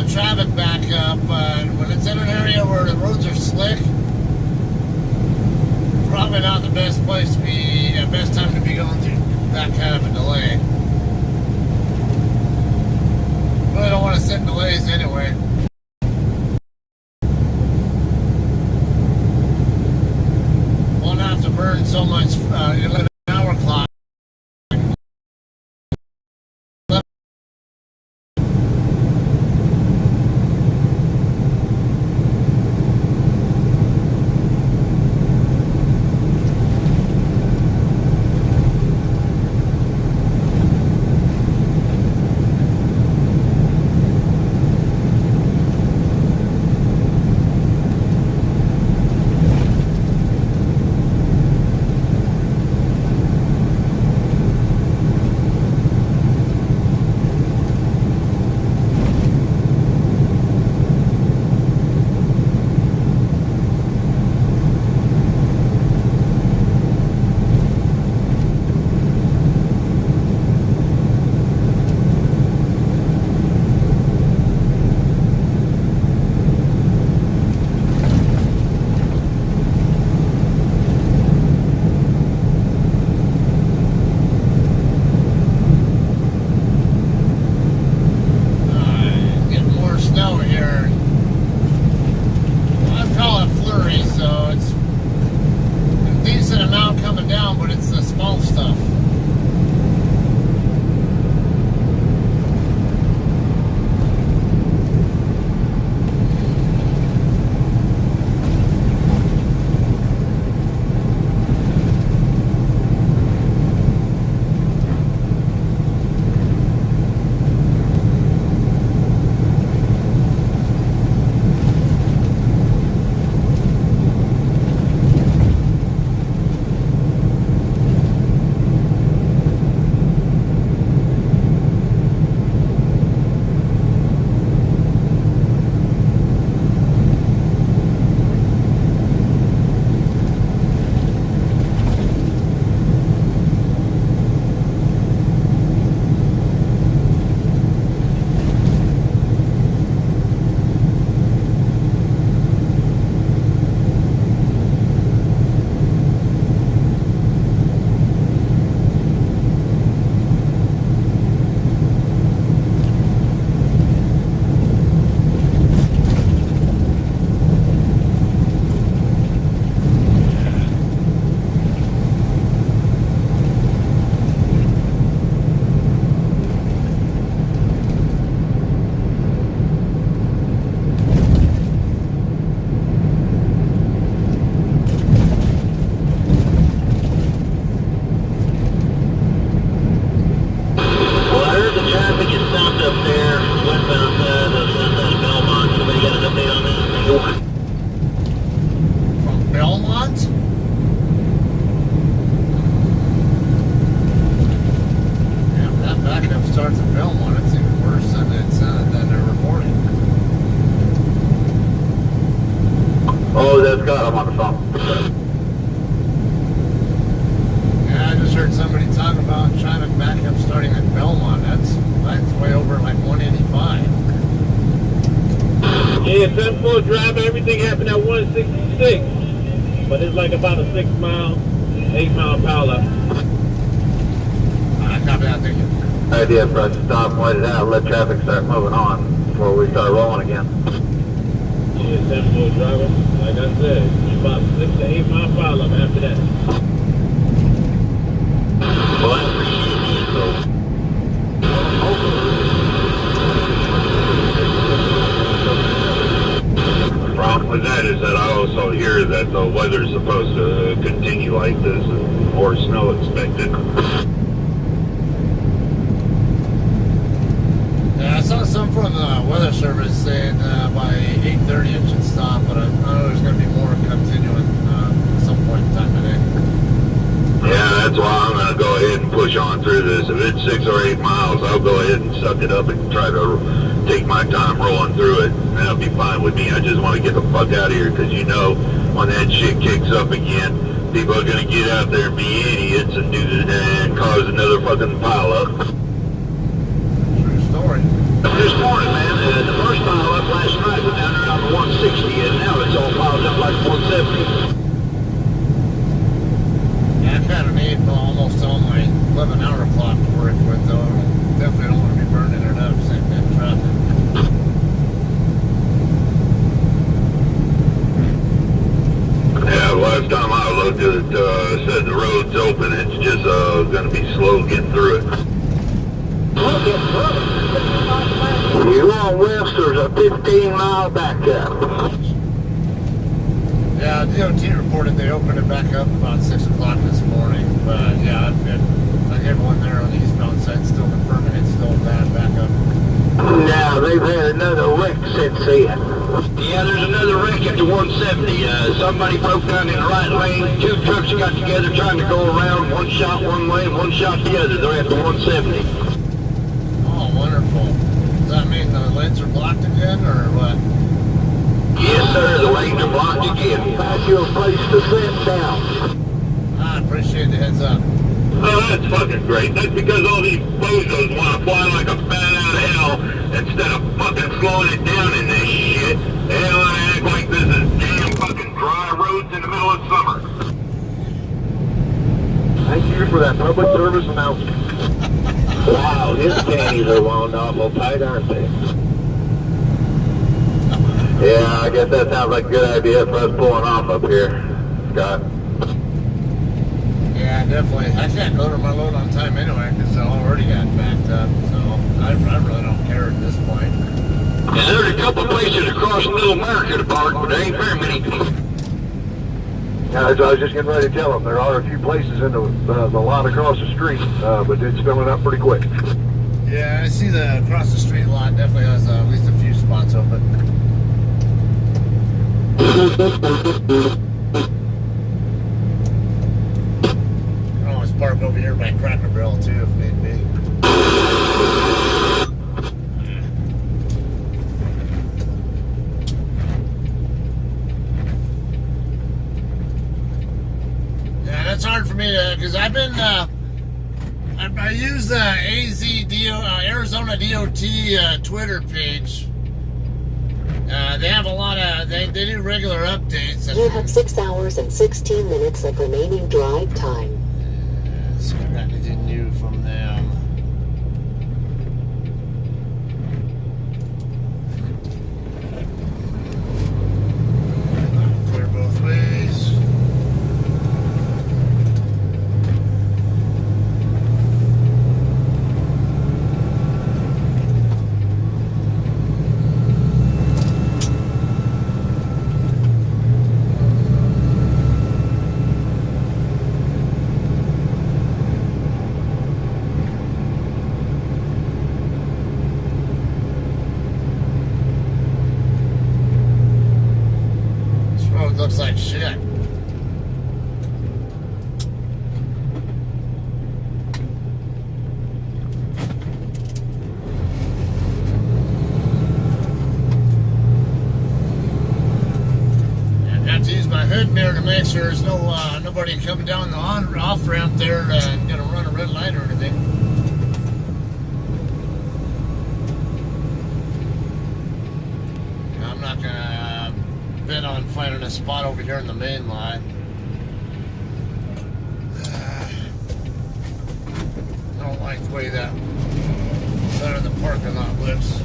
Traffic backup, but when it's in an area where the roads are slick, probably not the best place to be, best time to be going through that kind of a delay. Really don't want to sit in delays anyway. Won't have to burn so much 11-hour clock. Winslow driving, everything happened at 166. But it's like about a 6 mile, 8 mile pileup. Alright, copy that, thank you. Idea for us to stop and wait it out, let traffic start moving on before we start rolling again. Yeah, Winslow driving, like I said, it's about 6 to 8 mile pileup after that. Well, I appreciate the info. The problem with that is that I also hear that the weather's supposed to continue like this and more snow expected. Yeah, I saw some from the weather service saying by 8:30 it should stop, but I know there's going to be more continuing at some point in time today. Yeah, that's why I'm going to go ahead and push on through this. If it's 6 or 8 miles, I'll go ahead and suck it up and try to take my time rolling through it. That'll be fine with me. I just want to get the fuck out of here because you know when that shit kicks up again, people are going to get out there and be idiots and do and cause another fucking pileup. True story. This morning, man, the first pileup last night was down around the 160 and now it's all piled up like 170. Yeah, I've had an 8 almost all my 11-hour clock to work with, though. Definitely don't want to be burning it up, same thing traffic. Yeah, last time I looked at it, said the road's open. It's just going to be slow getting through it. You on West, there's a 15-mile backup. Yeah, DOT reported they opened it back up about 6 o'clock this morning, but yeah, like everyone there on the eastbound side still confirming it's still bad backup. Now, they've had another wreck since then. Yeah, there's another wreck at the 170. Somebody broke down in the right lane. 2 trucks got together trying to go around. One shot one way and one shot the other. They're at the 170. Oh, wonderful. Does that mean the lanes are blocked again, or what? Yes, sir. The lanes are blocked again. Pass your place to sit down. I appreciate the heads up. Oh, that's fucking great. That's because all these bozos want to fly like a bat out of hell instead of fucking slowing it down in this shit. They want to act like this is damn fucking dry roads in the middle of summer. Thank you for that public service announcement. Wow, his panties are wound awful tight, aren't they? Yeah, I guess that sounds like a good idea for us pulling off up here, Scott. Yeah, definitely. I can't go to my load on time anyway because I already got backed up, so I really don't care at this point. And there's a couple places across Middle America to park, but there ain't very many. Yeah, as I was just getting ready to tell them, there are a few places in the lot across the street, but it's filling up pretty quick. Yeah, I see the across the street lot definitely has at least a few spots open. can always park over here by Cracker Barrel too if need be. Yeah, that's hard for me to, because I've been, I use the Arizona DOT Twitter page. They have a lot of, they do regular updates. You have 6 hours and 16 minutes of remaining drive time. See if I got anything new from them. Clear both ways. Looks like shit. I have to use my hood mirror to make sure there's no nobody coming down the off ramp there gonna run a red light or anything. I'm not bent on finding a spot over here in the main line. I don't like the way that center of the parking lot looks.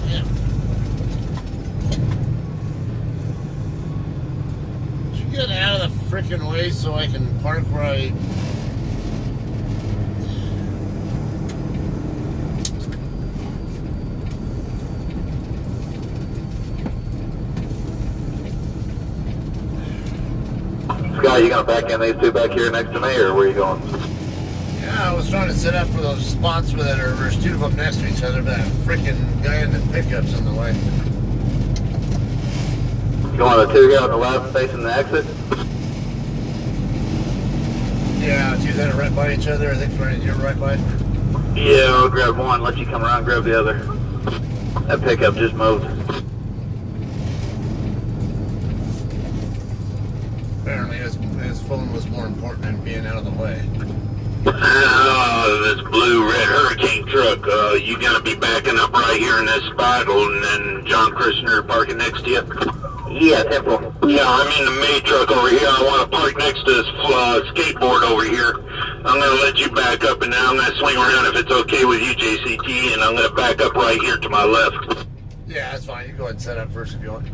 Yeah. Did you get out of the freaking way so I can park where I... Scott, you gonna back in these two back here next to me, or where are you going? Yeah, I was trying to set up for those spots where there's two of them next to each other, but that freaking guy in the pickup's in the way. You want the two here on the left facing the exit? Yeah, two that are right by each other. I think you're right by. Yeah, I'll grab one, let you come around and grab the other. That pickup just moved. Apparently his phone was more important than being out of the way. This blue-red Hurricane truck, you gonna be backing up right here in this spot, and then John Christner parking next to you? Yeah, Temple. Yeah, I'm in the main truck over here. I want to park next to this skateboard over here. I'm going to let you back up, and then I'm going to swing around if it's okay with you, JCT, and I'm going to back up right here to my left. Yeah, that's fine. You go ahead and set up first if you want.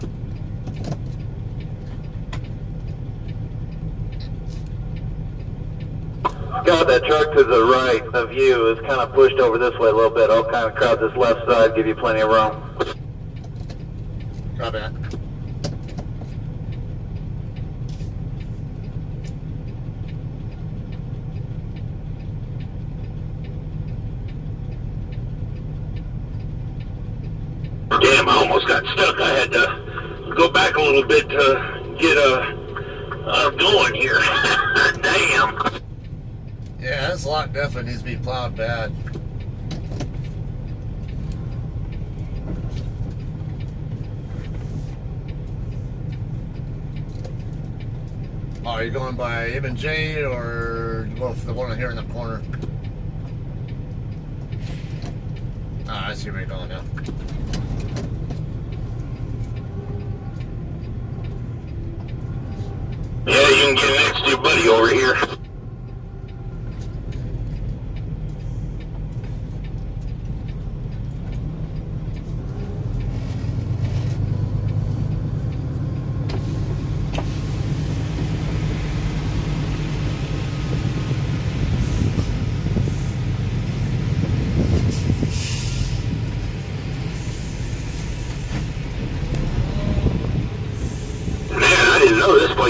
Got that truck to the right. The view is kind of pushed over this way a little bit. I'll kind of crowd this left side, give you plenty of room. Copy that. Damn, I almost got stuck. I had to go back a little bit to get going here. Damn. Yeah, this lot definitely needs to be plowed bad. Oh, are you going by Ibn J or go for the one here in the corner? Ah, I see where you're going now. Yeah, you can get next to your buddy over here.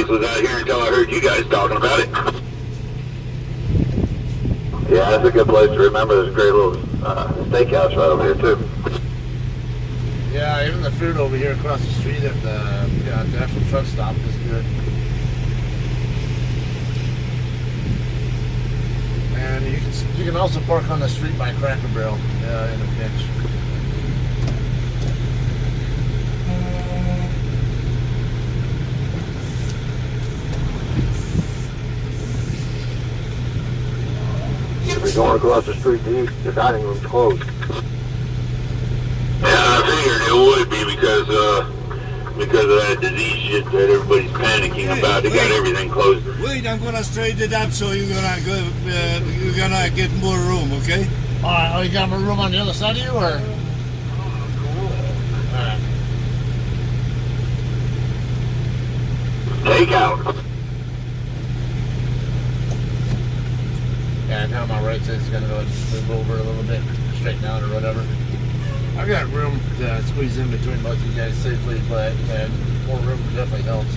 Was out here until I heard you guys talking about it. Yeah, that's a good place to remember. There's a great little steakhouse right over here, too. Yeah, even the food over here across the street at the actual truck stop is good. And you can also park on the street by Cracker Barrel in a pinch. If you're going across the street to eat, the dining room's closed. Yeah, I figured it would be because of that disease shit that everybody's panicking about. They got everything closed. Wait, I'm gonna straighten it up so you're gonna get more room, okay? Alright, oh, you got more room on the other side of you, or? Alright. Take out. Yeah, now my right side's gonna go move over a little bit, straighten out or whatever. I've got room to squeeze in between both of you guys safely, but more room definitely helps.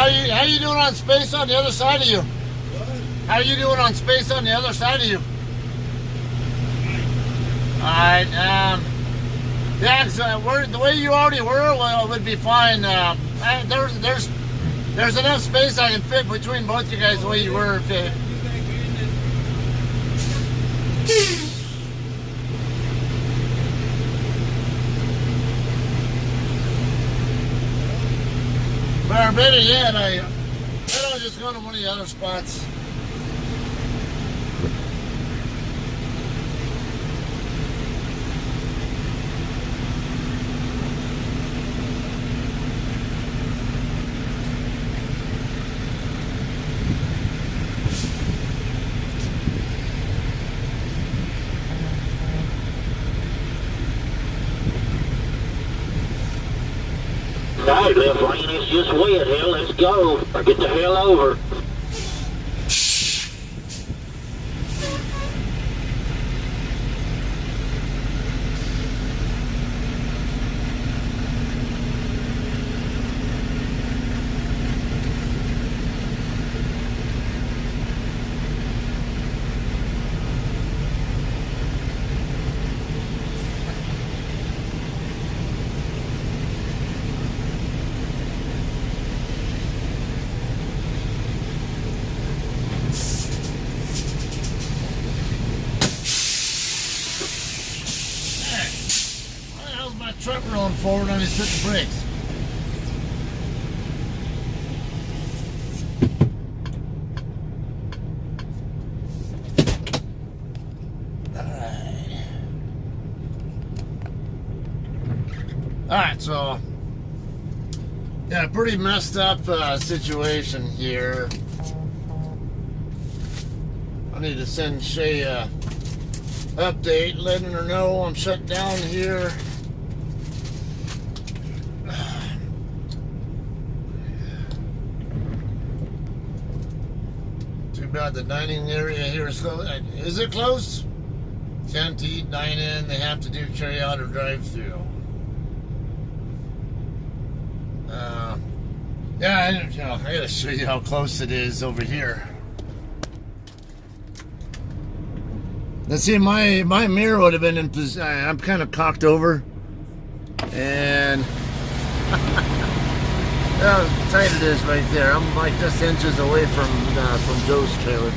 How you doing on space on the other side of you? How are you doing on space on the other side of you? Alright, yeah, so the way you already were, well, it would be fine. There's enough space I can fit between both you guys the way you were. Or better yet, I'll just go to one of the other spots. Alright, left lane is just wet. Hell, let's go. Or get the hell over. Truck rolling forward on his foot and brakes. Alright, so yeah, pretty messed up situation here. I need to send Shay a update letting her know I'm shut down here. About the dining area here is closed. Is it closed? Can't eat, dine in. They have to do carry out or drive through. Yeah, I gotta show you how close it is over here. Let's see, my mirror would have been in position. I'm kind of cocked over, and how tight it is right there. I'm like just inches away from Joe's trailer.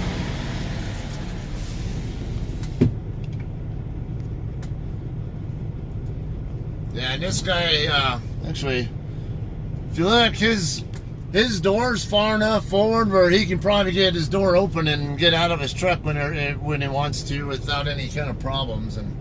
Yeah, and this guy, actually, if you look, his door's far enough forward where he can probably get his door open and get out of his truck when he wants to without any kind of problems. And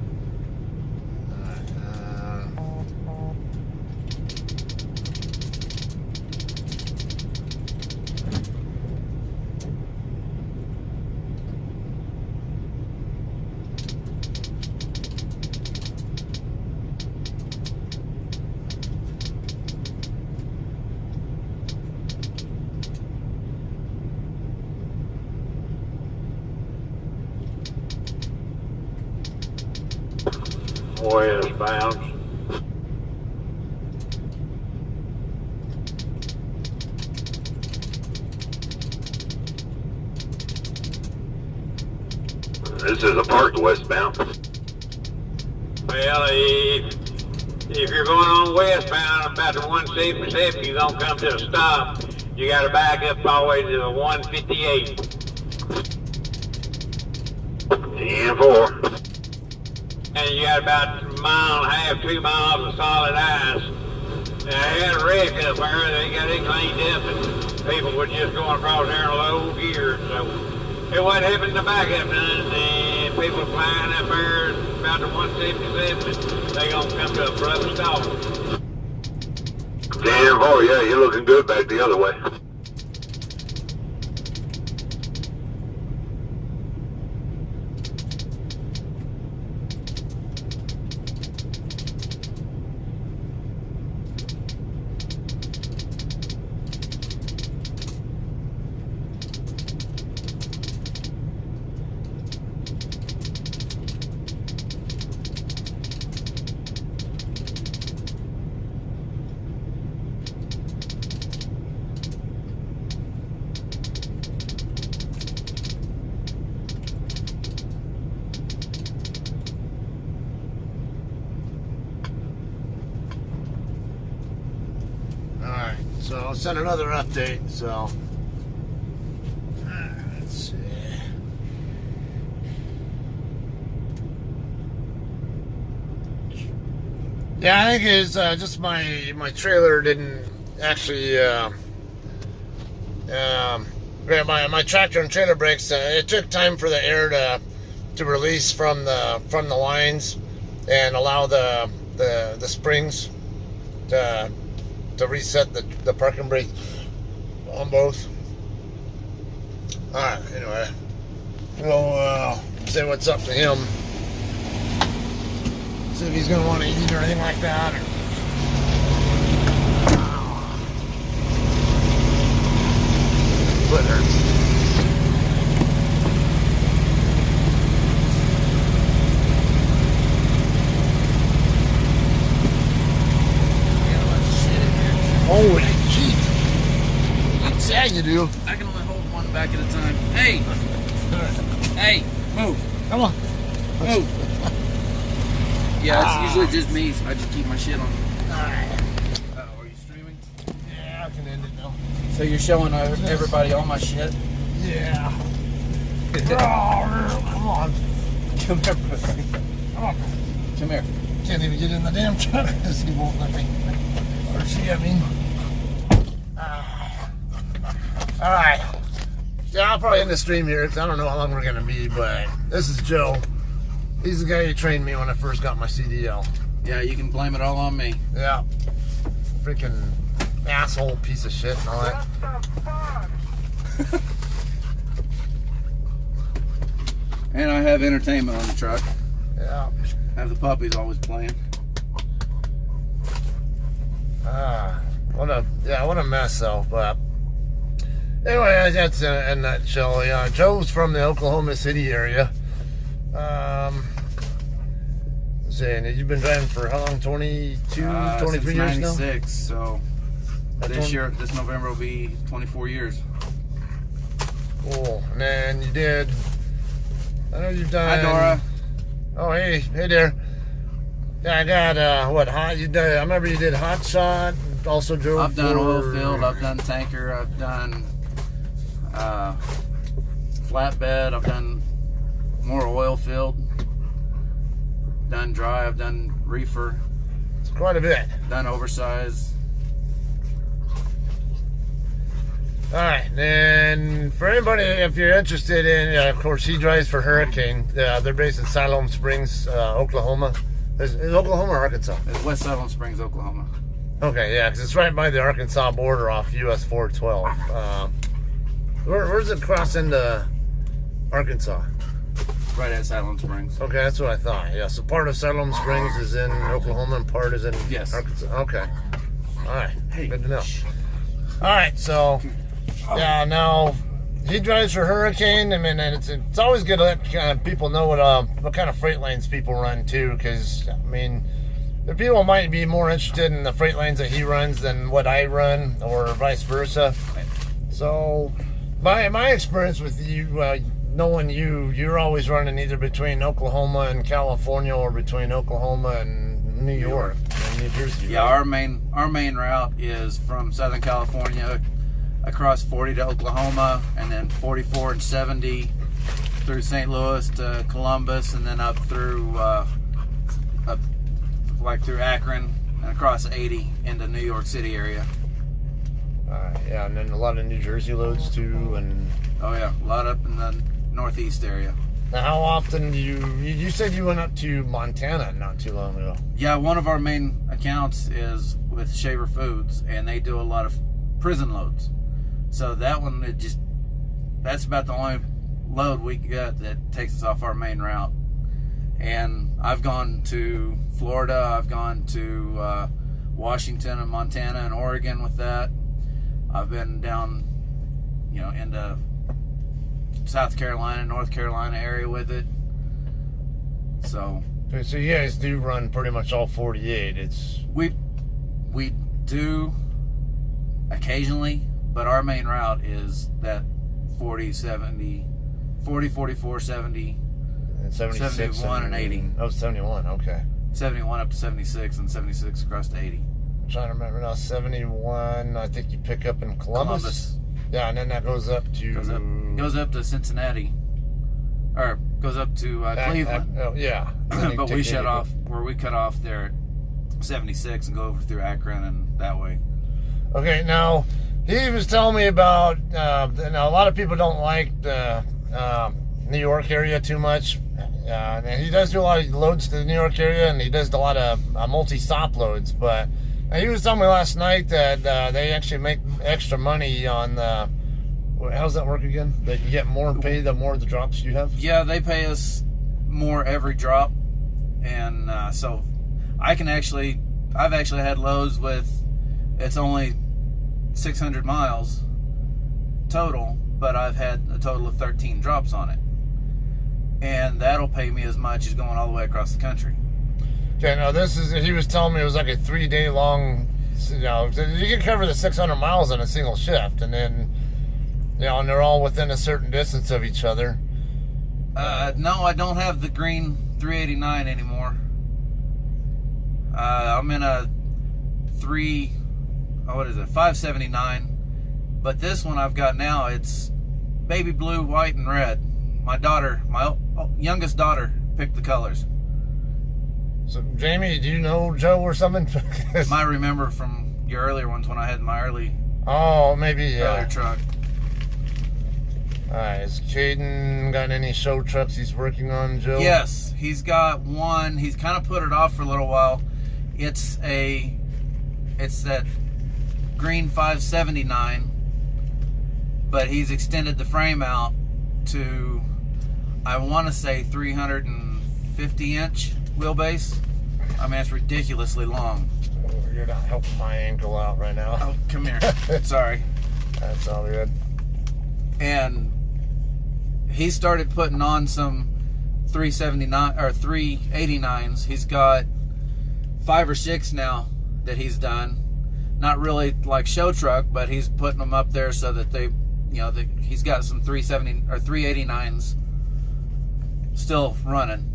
Westbound. This is a parked westbound. Well, if you're going on westbound about the 177, you're going to come to a stop. You got to back up all the way to the 158. 10-4. And you got about a mile and a half, 2 miles of solid ice. And I had a wreck up there. They got it cleaned up, and people were just going across there in low gear. So it wasn't having to back up none. And people flying up there about the 177. They gonna come to a abrupt stop. 10-4, yeah, you're looking good back the other way. So I'll send another update. So let's see. Yeah, I think it's just my trailer didn't actually. My tractor and trailer brakes. It took time for the air to release from the lines and allow the springs to reset the parking brake on both. All right. Anyway, we'll say what's up to him. See if he's gonna want to eat or anything like that. Foot hurts. Holy shit. Yeah, you do. I can only hold one back at a time. Hey! Hey! Move! Come on. Move! Yeah, it's usually just me, so I just keep my shit on. Alright. Are you streaming? Yeah, I can end it now. So you're showing everybody all my shit? Yeah. Come on. Come here, pussy. Come on. Come here. Can't even get in the damn truck because he won't let me. Or she, I mean. Alright. Yeah, I'll probably end the stream here because I don't know how long we're going to be, but this is Joe. He's the guy who trained me when I first got my CDL. Yeah, you can blame it all on me. Yeah. Freaking asshole piece of shit and all that. And I have entertainment on the truck. Yeah. Have the puppies always playing. What a mess though, but anyway, that's in a nutshell. Yeah, Joe's from the Oklahoma City area. Saying you've been driving for how long? 22, 23 since years now? 96, so That's this November will be 24 years. Cool. And then you did, I know you've done. Hi, Dora. Oh, hey there. Yeah, I got, you did, I remember you did Hot Shot, also drove I've done for, oil field, I've done tanker, I've done flatbed, I've done more oil field, done dry, I've done reefer, It's quite a bit. done oversize. Alright, then for anybody, if you're interested in, of course, he drives for Hurricane. They're based in Siloam Springs, Oklahoma. Is Oklahoma or Arkansas? It's West Siloam Springs, Oklahoma. Okay, yeah, because it's right by the Arkansas border off US 412. Where's it cross into Arkansas? Right at Siloam Springs. Okay, that's what I thought. Yeah, so part of Siloam Springs is in Oklahoma and part is in Yes. Arkansas. Okay. Alright, good to know. Alright, so, yeah, now, he drives for Hurricane. I mean, and it's always good to let people know what kind of freight lanes people run, too, because, I mean, the people might be more interested in the freight lanes that he runs than what I run, or vice versa. So, my experience with you, knowing you're always running either between Oklahoma and California or between Oklahoma and New York and New Jersey. Yeah, right? our main route is from Southern California across 40 to Oklahoma, and then 44 and 70 through St. Louis to Columbus, and then up through through Akron and across 80 into New York City area. Yeah, and then a lot of New Jersey loads too. And oh yeah, a lot up in the northeast area. now, how often do you said you went up to Montana not too long ago? Yeah, one of our main accounts is with Shaver Foods, and they do a lot of prison loads. So that one, that's about the only load we got that takes us off our main route. And I've gone to Florida, I've gone to Washington and Montana and Oregon with that. I've been down, into South Carolina, North Carolina area with it. So you guys do run pretty much all 48. We do occasionally, but our main route is that 40, 70, 40, 44, 70, and 76, 71 and 80. Oh, 71, okay. 71 up to 76 and 76 across to 80. trying to remember now. 71. I think you pick up in Columbus. Yeah, and then that goes up to goes up to Cincinnati, or goes up to Cleveland. Oh, yeah. But we cut off there at 76 and go over through Akron and that way. Okay, now he was telling me about. Now a lot of people don't like the New York area too much. And he does do a lot of loads to the New York area, and he does a lot of multi-stop loads. But he was telling me last night that they actually make extra money on the. How does that work again? That you get more pay the more the drops you have. Yeah, they pay us more every drop, and so I've actually had loads with it's only 600 miles total, but I've had a total of 13 drops on it. And that'll pay me as much as going all the way across the country. Okay, now he was telling me it was like a 3-day long, you can cover the 600 miles on a single shift, and then, and they're all within a certain distance of each other. No, I don't have the green 389 anymore. I'm in a 579, but this one I've got now, it's baby blue, white, and red. My youngest daughter picked the colors. So, Jamie, do you know Joe or something? Might remember from your earlier ones when I had my earlier truck. Alright, has Caden got any show trucks he's working on, Joe? Yes, he's got one. He's kind of put it off for a little while. It's that green 579, but he's extended the frame out to, I want to say 350-inch wheelbase. I mean, it's ridiculously long. Oh, you're not helping my ankle out right now. Oh, come here. Sorry. That's all good. And he started putting on some 379 or 389s. He's got 5 or 6 now that he's done. Not really like show truck, but he's putting them up there so that they, he's got some 370 or 389s still running.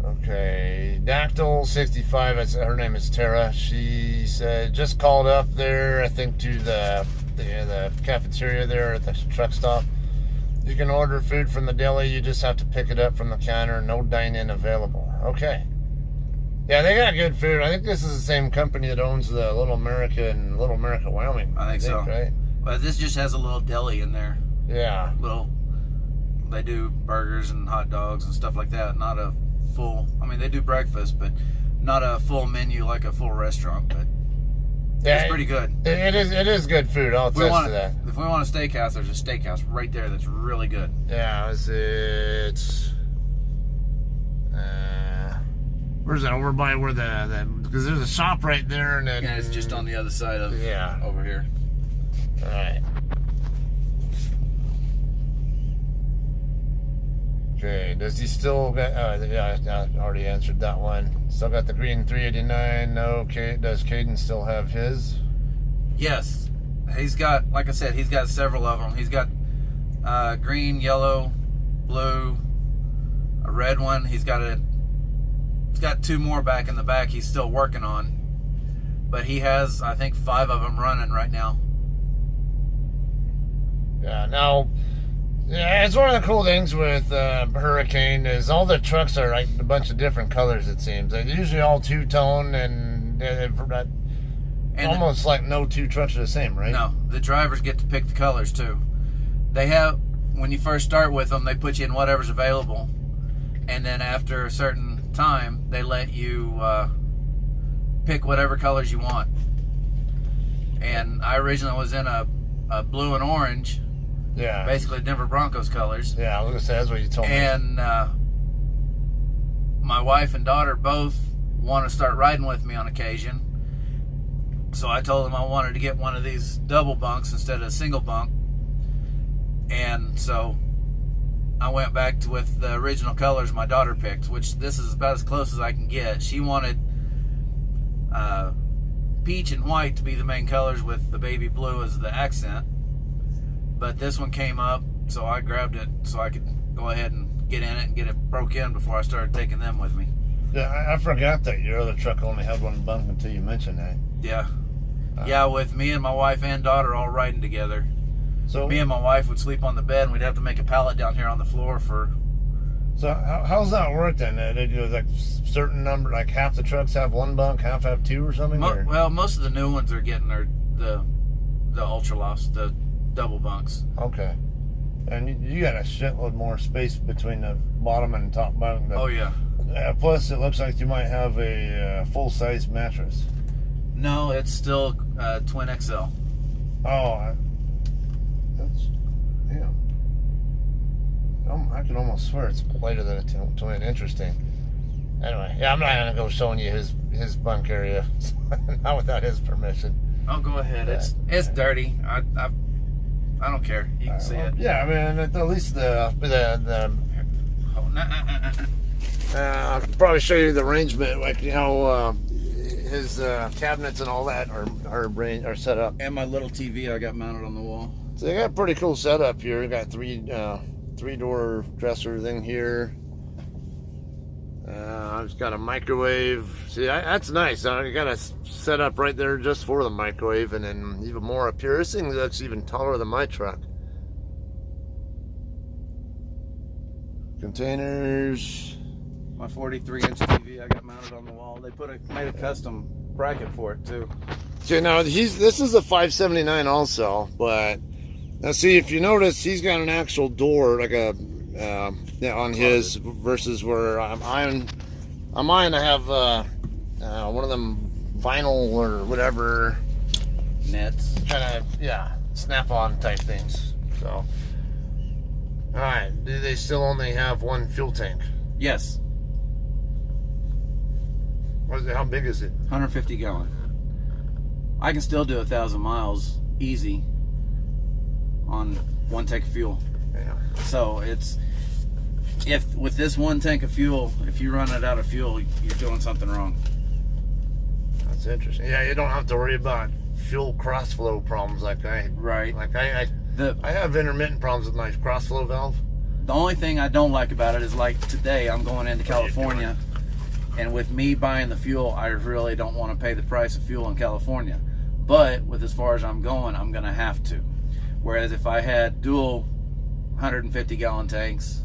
Okay, Dactyl 65. Her name is Tara. She said just called up there, I think, to the cafeteria there at the truck stop. You can order food from the deli. You just have to pick it up from the counter. No dine-in available. Okay. Yeah, they got good food. I think this is the same company that owns the Little America in Little America, Wyoming. I think so. Right? But this just has a little deli in there. Yeah. They do burgers and hot dogs and stuff like that. Not a full. I mean, they do breakfast, but not a full menu like a full restaurant. But yeah, it's pretty good. It is good food. I'll attest to that. If we want a steakhouse, there's a steakhouse right there that's really good. Yeah, it's where's that? Over by where because there's a shop right there, and then it's just on the other side of over here. All right. Okay, does he still got? I already answered that one. Still got the green 389. No. Okay, does Caden still have his? Yes, he's got. Like I said, he's got several of them. He's got green, yellow, blue, a red one. He's got 2 more back in the back. He's still working on, but he has, I think, 5 of them running right now. Yeah. Now. Yeah, it's one of the cool things with Hurricane is all the trucks are like a bunch of different colors, it seems. They're usually all two-tone and almost like no 2 trucks are the same, right? No, the drivers get to pick the colors too. They have, when you first start with them, they put you in whatever's available. And then after a certain time, they let you pick whatever colors you want. And I originally was in a blue and orange. Yeah. Basically Denver Broncos colors. Yeah, I was going to say, that's what you told me. And my wife and daughter both want to start riding with me on occasion. So I told them I wanted to get one of these double bunks instead of a single bunk. And so I went back with the original colors my daughter picked, which this is about as close as I can get. She wanted peach and white to be the main colors with the baby blue as the accent. But this one came up, so I grabbed it so I could go ahead and get in it and get it broke in before I started taking them with me. Yeah, I forgot that your other truck only had one bunk until you mentioned that. Yeah. Yeah, with me and my wife and daughter all riding together. So Me and my wife would sleep on the bed, and we'd have to make a pallet down here on the floor for... So how's that work then? They do like certain number, like half the trucks have one bunk, half have two or something? Well, most of the new ones are getting the ultra lofts, the double bunks. Okay. And you got a shitload more space between the bottom and top bunk. Oh, yeah. Plus, it looks like you might have a full-size mattress. No, it's still twin XL. Oh, that's, yeah. I can almost swear it's lighter than a twin. Interesting. Anyway, yeah, I'm not gonna go showing you his bunk area, not without his permission. Oh, go ahead. It's dirty. I don't care. You can see it. Yeah, I mean, at least the I'll probably show you the arrangement, like how his cabinets and all that are set up. And my little TV I got mounted on the wall. So they got a pretty cool setup here. You got three-door dresser thing here. I've got a microwave. See, that's nice. I got a setup right there just for the microwave, and then even more up here. This thing looks even taller than my truck. Containers. My 43-inch TV I got mounted on the wall. They made a custom bracket for it too. So now this is a 579 also, but now see, if you notice, he's got an actual door, like a on his, versus where I'm mine. I have one of them vinyl or whatever Nets. kind of snap-on type things. So, all right, do they still only have one fuel tank? Yes. How big is it? 150 gallon. I can still do 1,000 miles easy on one tank of fuel. Yeah. So if with this one tank of fuel, if you run it out of fuel, you're doing something wrong. That's interesting. Yeah, you don't have to worry about fuel cross-flow problems like I have intermittent problems with my cross-flow valve. The only thing I don't like about it is, like today, I'm going into California, and with me buying the fuel, I really don't want to pay the price of fuel in California. But with as far as I'm going to have to. Whereas if I had dual 150 gallon tanks,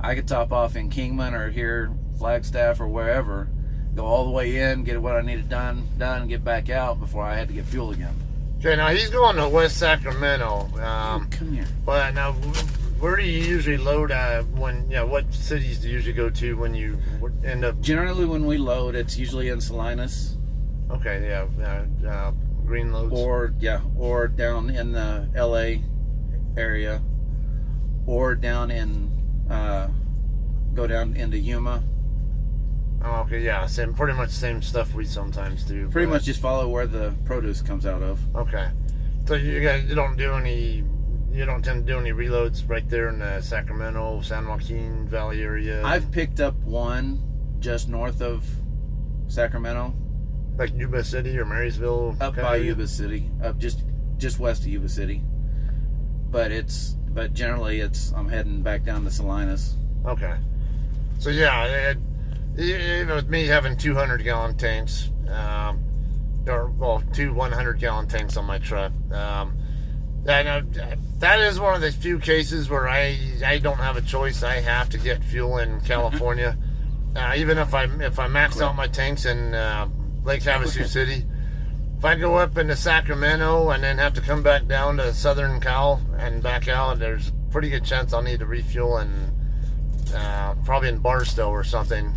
I could top off in Kingman or here, Flagstaff or wherever, go all the way in, get what I needed done, and get back out before I had to get fuel again. Okay, now he's going to West Sacramento. Come here. But now, where do you usually load what cities do you usually go to when you end up? Generally, when we load, it's usually in Salinas. Okay, yeah, green loads. Or down in the LA area, or down in go down into Yuma. Oh, okay, yeah, pretty much the same stuff we sometimes do. Pretty much just follow where the produce comes out of. Okay, so you don't tend to do any reloads right there in the Sacramento, San Joaquin Valley area. I've picked up one just north of Sacramento. Like Yuba City or Marysville? Up by Yuba City, up just west of Yuba City. But generally I'm heading back down to Salinas. Okay. So yeah, even with me having 200 gallon tanks, two 100 gallon tanks on my truck, that is one of the few cases where I don't have a choice. I have to get fuel in California. Even if I max out my tanks in Lake Havasu City, if I go up into Sacramento and then have to come back down to Southern Cal and back out, there's a pretty good chance I'll need to refuel in probably in Barstow or something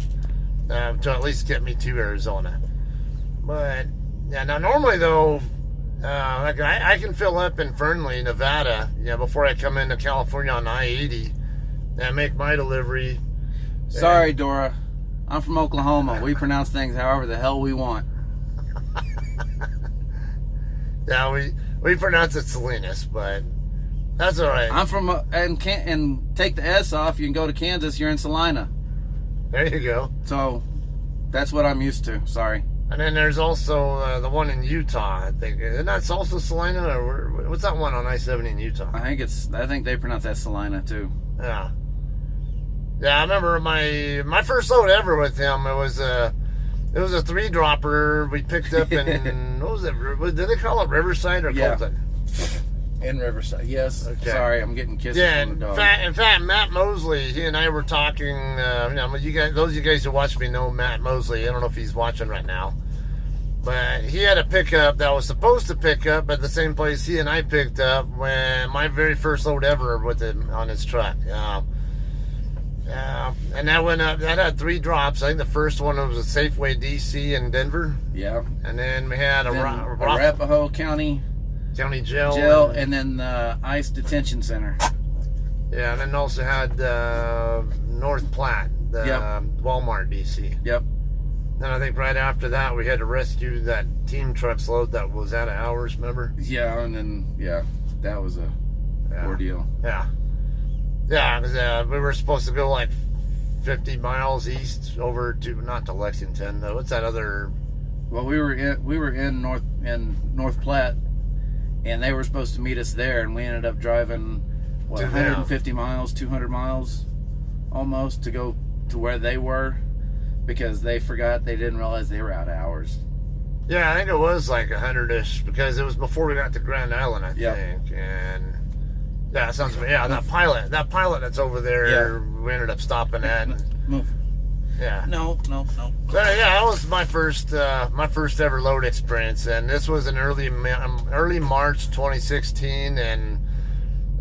to at least get me to Arizona. But yeah, now normally though, I can fill up in Fernley, Nevada, before I come into California on I-80 and make my delivery. Sorry, Dora. I'm from Oklahoma. We pronounce things however the hell we want. Yeah, we pronounce it Salinas, but that's all right. I'm from and take the S off. You can go to Kansas. You're in Salina. There you go. So that's what I'm used to. Sorry. And then there's also the one in Utah. I think isn't that also Salina, or what's that one on I-70 in Utah? I think they pronounce that Salina too. Yeah. Yeah, I remember my first load ever with him. It was a 3-dropper we picked up in what was it? Did they call it Riverside or Colton? In Riverside, yes. Okay. Sorry, I'm getting kisses Yeah, from the dog. in fact, Matt Mosley, he and I were talking. You guys, those of you guys who watch me know Matt Mosley. I don't know if he's watching right now, but he had a pickup that was supposed to pick up at the same place he and I picked up when my very first load ever with him on his truck. And that went up. That had 3 drops. I think the first one was a Safeway DC in Denver. Yeah. And then we had Arapahoe County Jail, and then the ICE Detention Center. Yeah, and then also had North Platte, the Walmart DC. Yep. Then I think right after that we had to rescue that team truck's load that was out of hours. Remember? Yeah, and then that was a ordeal. Yeah. Yeah, because we were supposed to go like 50 miles east over to not to Lexington though. What's that other? Well, we were in North Platte, and they were supposed to meet us there, and we ended up driving 150 miles, 200 miles, almost to go to where they were, because they didn't realize they were out of hours. Yeah, I think it was like 100-ish because it was before we got to Grand Island, I think, and. Yeah, it sounds. Yeah, that pilot that's over there, we ended up stopping at. Move. Yeah. No. So, yeah, that was my first ever load experience, and this was in early March 2016, and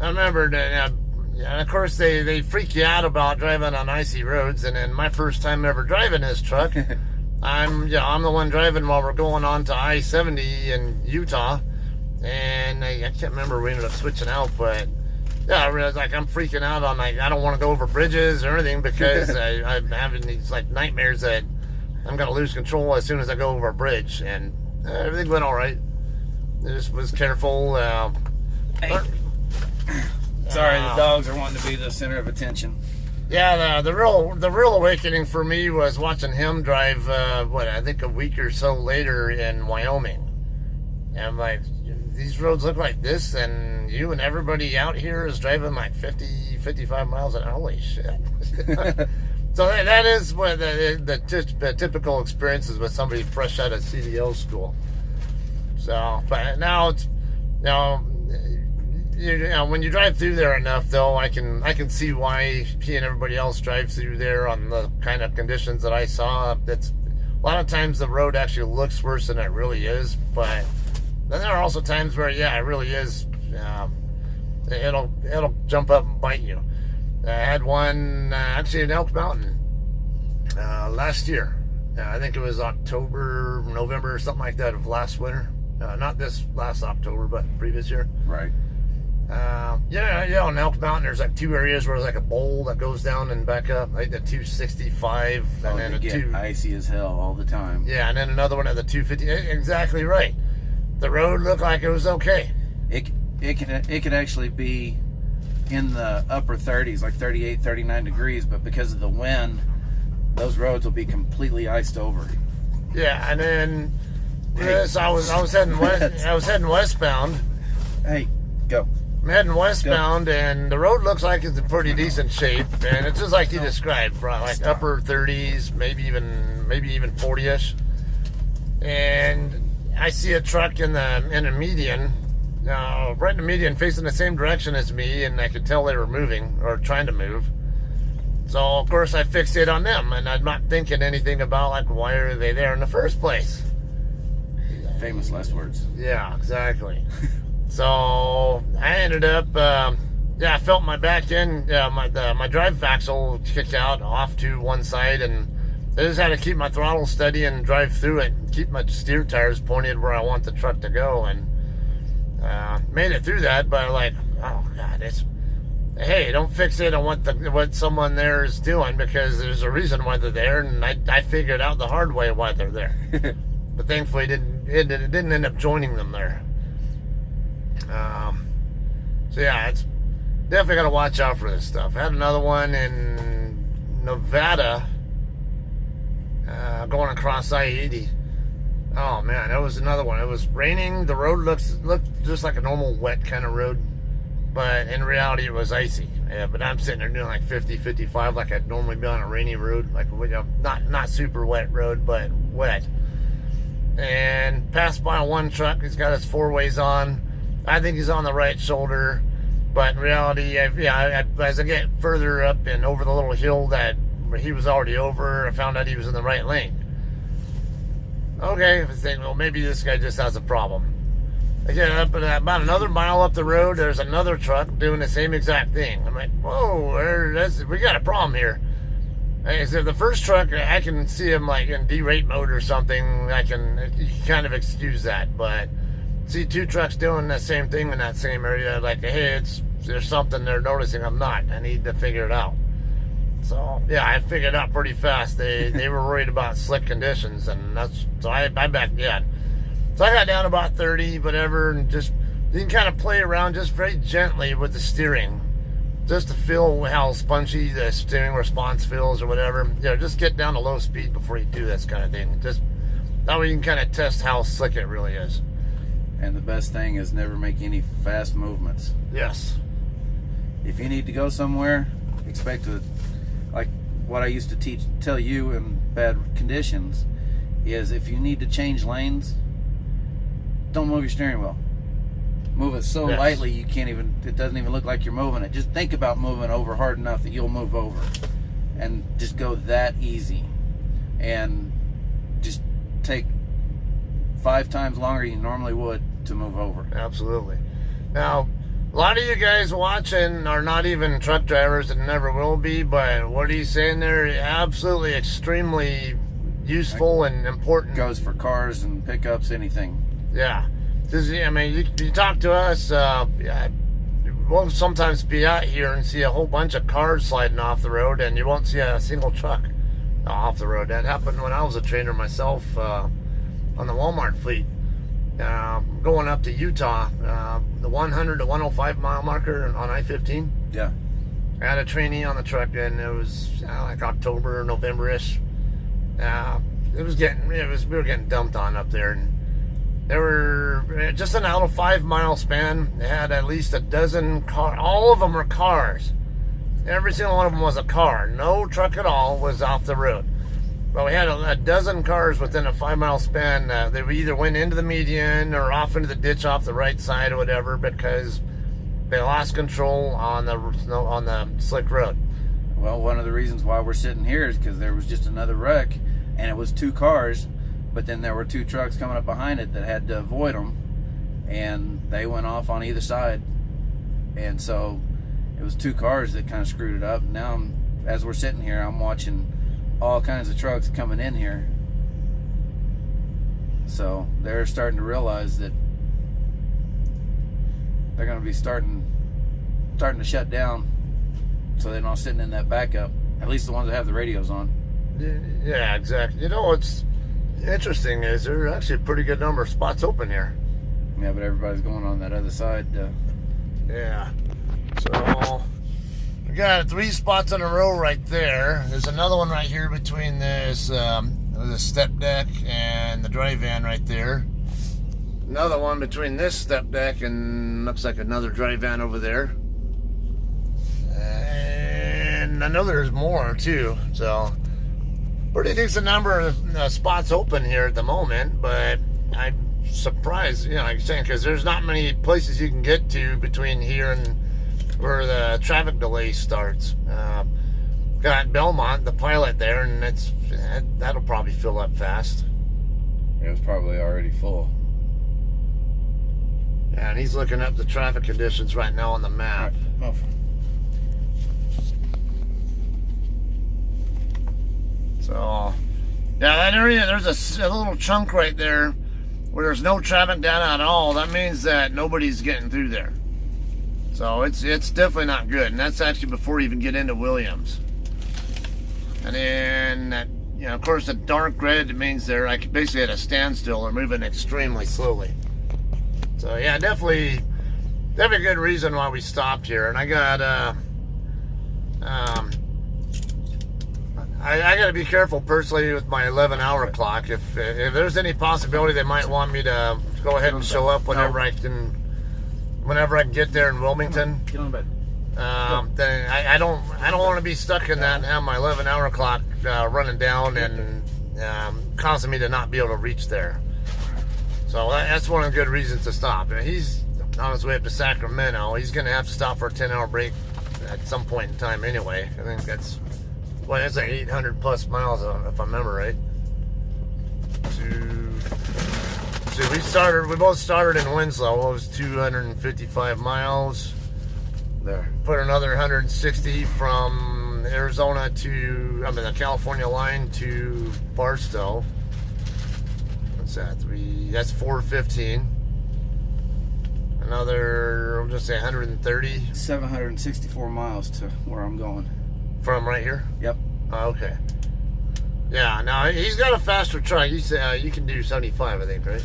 I remember that. And of course, they freak you out about driving on icy roads, and then my first time ever driving this truck, I'm the one driving while we're going on to I-70 in Utah, and I can't remember, we ended up switching out, but. Yeah, I realized I'm freaking out on I don't want to go over bridges or anything because I'm having these nightmares that I'm gonna lose control as soon as I go over a bridge, and everything went all right. I just was careful. Hey. Sorry, the dogs are wanting to be the center of attention. Yeah, the real awakening for me was watching him drive. I think a week or so later in Wyoming, and I'm like. These roads look like this, and you and everybody out here is driving like 50, 55 miles an hour. Holy shit. So that is what the typical experiences with somebody fresh out of CDL school. So, but now it's, when you drive through there enough, though, I can see why he and everybody else drives through there on the kind of conditions that I saw. That's a lot of times the road actually looks worse than it really is, but then there are also times where, it really is. It'll jump up and bite you. I had one actually in Elk Mountain last year. I think it was October, November, or something like that of last winter. Not this last October, but previous year. Right. On Elk Mountain, there's 2 areas where there's a bowl that goes down and back up, like the 265, and then they get icy as hell all the time. Yeah, and then another one at the 250. Exactly right. The road looked like it was okay. It could actually be in the upper 30s, like 38, 39 degrees, but because of the wind, those roads will be completely iced over. Yeah, and then I was heading west. I was heading westbound. Hey, go. I'm heading westbound, and the road looks like it's in pretty decent shape, and it's just like you described, like upper 30s, maybe even 40ish, and. I see a truck in a median, right in the median, facing the same direction as me, and I could tell they were moving or trying to move. So of course I fixate on them, and I'm not thinking anything about why are they there in the first place. Famous last words. Yeah, exactly. So I ended up, I felt my back end, my drive axle kick out off to one side, and I just had to keep my throttle steady and drive through it and keep my steer tires pointed where I want the truck to go, and made it through that. But oh God, hey, don't fixate on what someone there is doing, because there's a reason why they're there, and I figured out the hard way why they're there. But thankfully it didn't end up joining them there. So yeah, it's definitely got to watch out for this stuff. I had another one in Nevada. Going across I-80. Oh man, that was another one. It was raining. The road looked just like a normal wet kind of road. but in reality it was icy. Yeah, but I'm sitting there doing like 50, 55 like I'd normally be on a rainy road, like, you know, not super wet road, but wet. And passed by one truck. He's got his 4-ways on. I think he's on the right shoulder, but in reality, as I get further up and over the little hill that he was already over, I found out he was in the right lane. Okay, I was thinking, well, maybe this guy just has a problem. I get up and about another mile up the road, there's another truck doing the same exact thing. I'm like, whoa, we got a problem here. So the first truck, I can see him like in derate mode or something. You can kind of excuse that, but see 2 trucks doing the same thing in that same area, like, hey, there's something they're noticing I'm not. I need to figure it out. So yeah, I figured out pretty fast. They were worried about slick conditions, and I backed in. So I got down about 30, whatever, and just you can kind of play around just very gently with the steering, just to feel how spongy the steering response feels or whatever. You know, just get down to low speed before you do this kind of thing. Just that way you can kind of test how slick it really is. And the best thing is never make any fast movements. Yes. If you need to go somewhere, expect to, like what I used to tell you in bad conditions, is if you need to change lanes, don't move your steering wheel. Move it so lightly you can't even, it doesn't even look like you're moving it. Just think about moving over hard enough that you'll move over. And just go that easy. And just take 5 times longer than you normally would to move over. Absolutely. Now, a lot of you guys watching are not even truck drivers and never will be, but what he's saying there is absolutely extremely useful and important. Goes for cars and pickups, anything. Yeah. I mean, you talk to us, we'll sometimes be out here and see a whole bunch of cars sliding off the road, and you won't see a single truck off the road. That happened when I was a trainer myself on the Walmart fleet. Going up to Utah, the 100 to 105 mile marker on I-15. Yeah. I had a trainee on the truck, and it was like October, November-ish. We were getting dumped on up there, and there were just in a little 5 mile span. They had at least a dozen cars. All of them were cars. Every single one of them was a car. No truck at all was off the road. But we had a dozen cars within a 5 mile span. They either went into the median or off into the ditch off the right side or whatever because they lost control on the slick road. Well, one of the reasons why we're sitting here is because there was just another wreck, and it was 2 cars, but then there were 2 trucks coming up behind it that had to avoid them, and they went off on either side, and so it was 2 cars that kind of screwed it up. Now, as we're sitting here, I'm watching all kinds of trucks coming in here, so they're starting to realize that they're going to be starting to shut down, so they're not sitting in that backup, at least the ones that have the radios on. Yeah, exactly. You know what's interesting is there are actually a pretty good number of spots open here. Yeah, but everybody's going on that other side. Yeah. So we got 3 spots in a row right there. There's another one right here between this the step deck and the dry van right there. Another one between this step deck and looks like another dry van over there. And I know there's more too. So pretty decent number of spots open here at the moment, but I'm surprised, you know, like I'm saying, because there's not many places you can get to between here and where the traffic delay starts. Got Belmont, the pilot there, and that'll probably fill up fast. It was probably already full. Yeah, and he's looking up the traffic conditions right now on the map. All right. So, yeah, that area, there's a little chunk right there where there's no traffic down at all. That means that nobody's getting through there. So it's definitely not good, and that's actually before you even get into Williams. And then, you know, of course, the dark red means they're like basically at a standstill or moving extremely slowly. So yeah, definitely a good reason why we stopped here. And I got I got to be careful personally with my 11-hour clock. If there's any possibility they might want me to go ahead and show up whenever I can whenever I can get there in Wilmington. Get on bed. Then I don't want to be stuck in that and have my 11-hour clock running down and causing me to not be able to reach there. So that's one of the good reasons to stop. He's on his way up to Sacramento. He's going to have to stop for a 10-hour break at some point in time anyway. I think that's like 800 plus miles if I remember right. We both started in Winslow. It was 255 miles. There. Put another 160 from Arizona to, the California line to Barstow. What's that? That's 415. Another, I'll just say 130. 764 miles to where I'm going. From right here? Yep. Oh, okay. Yeah, now he's got a faster truck. You can do 75, I think, right?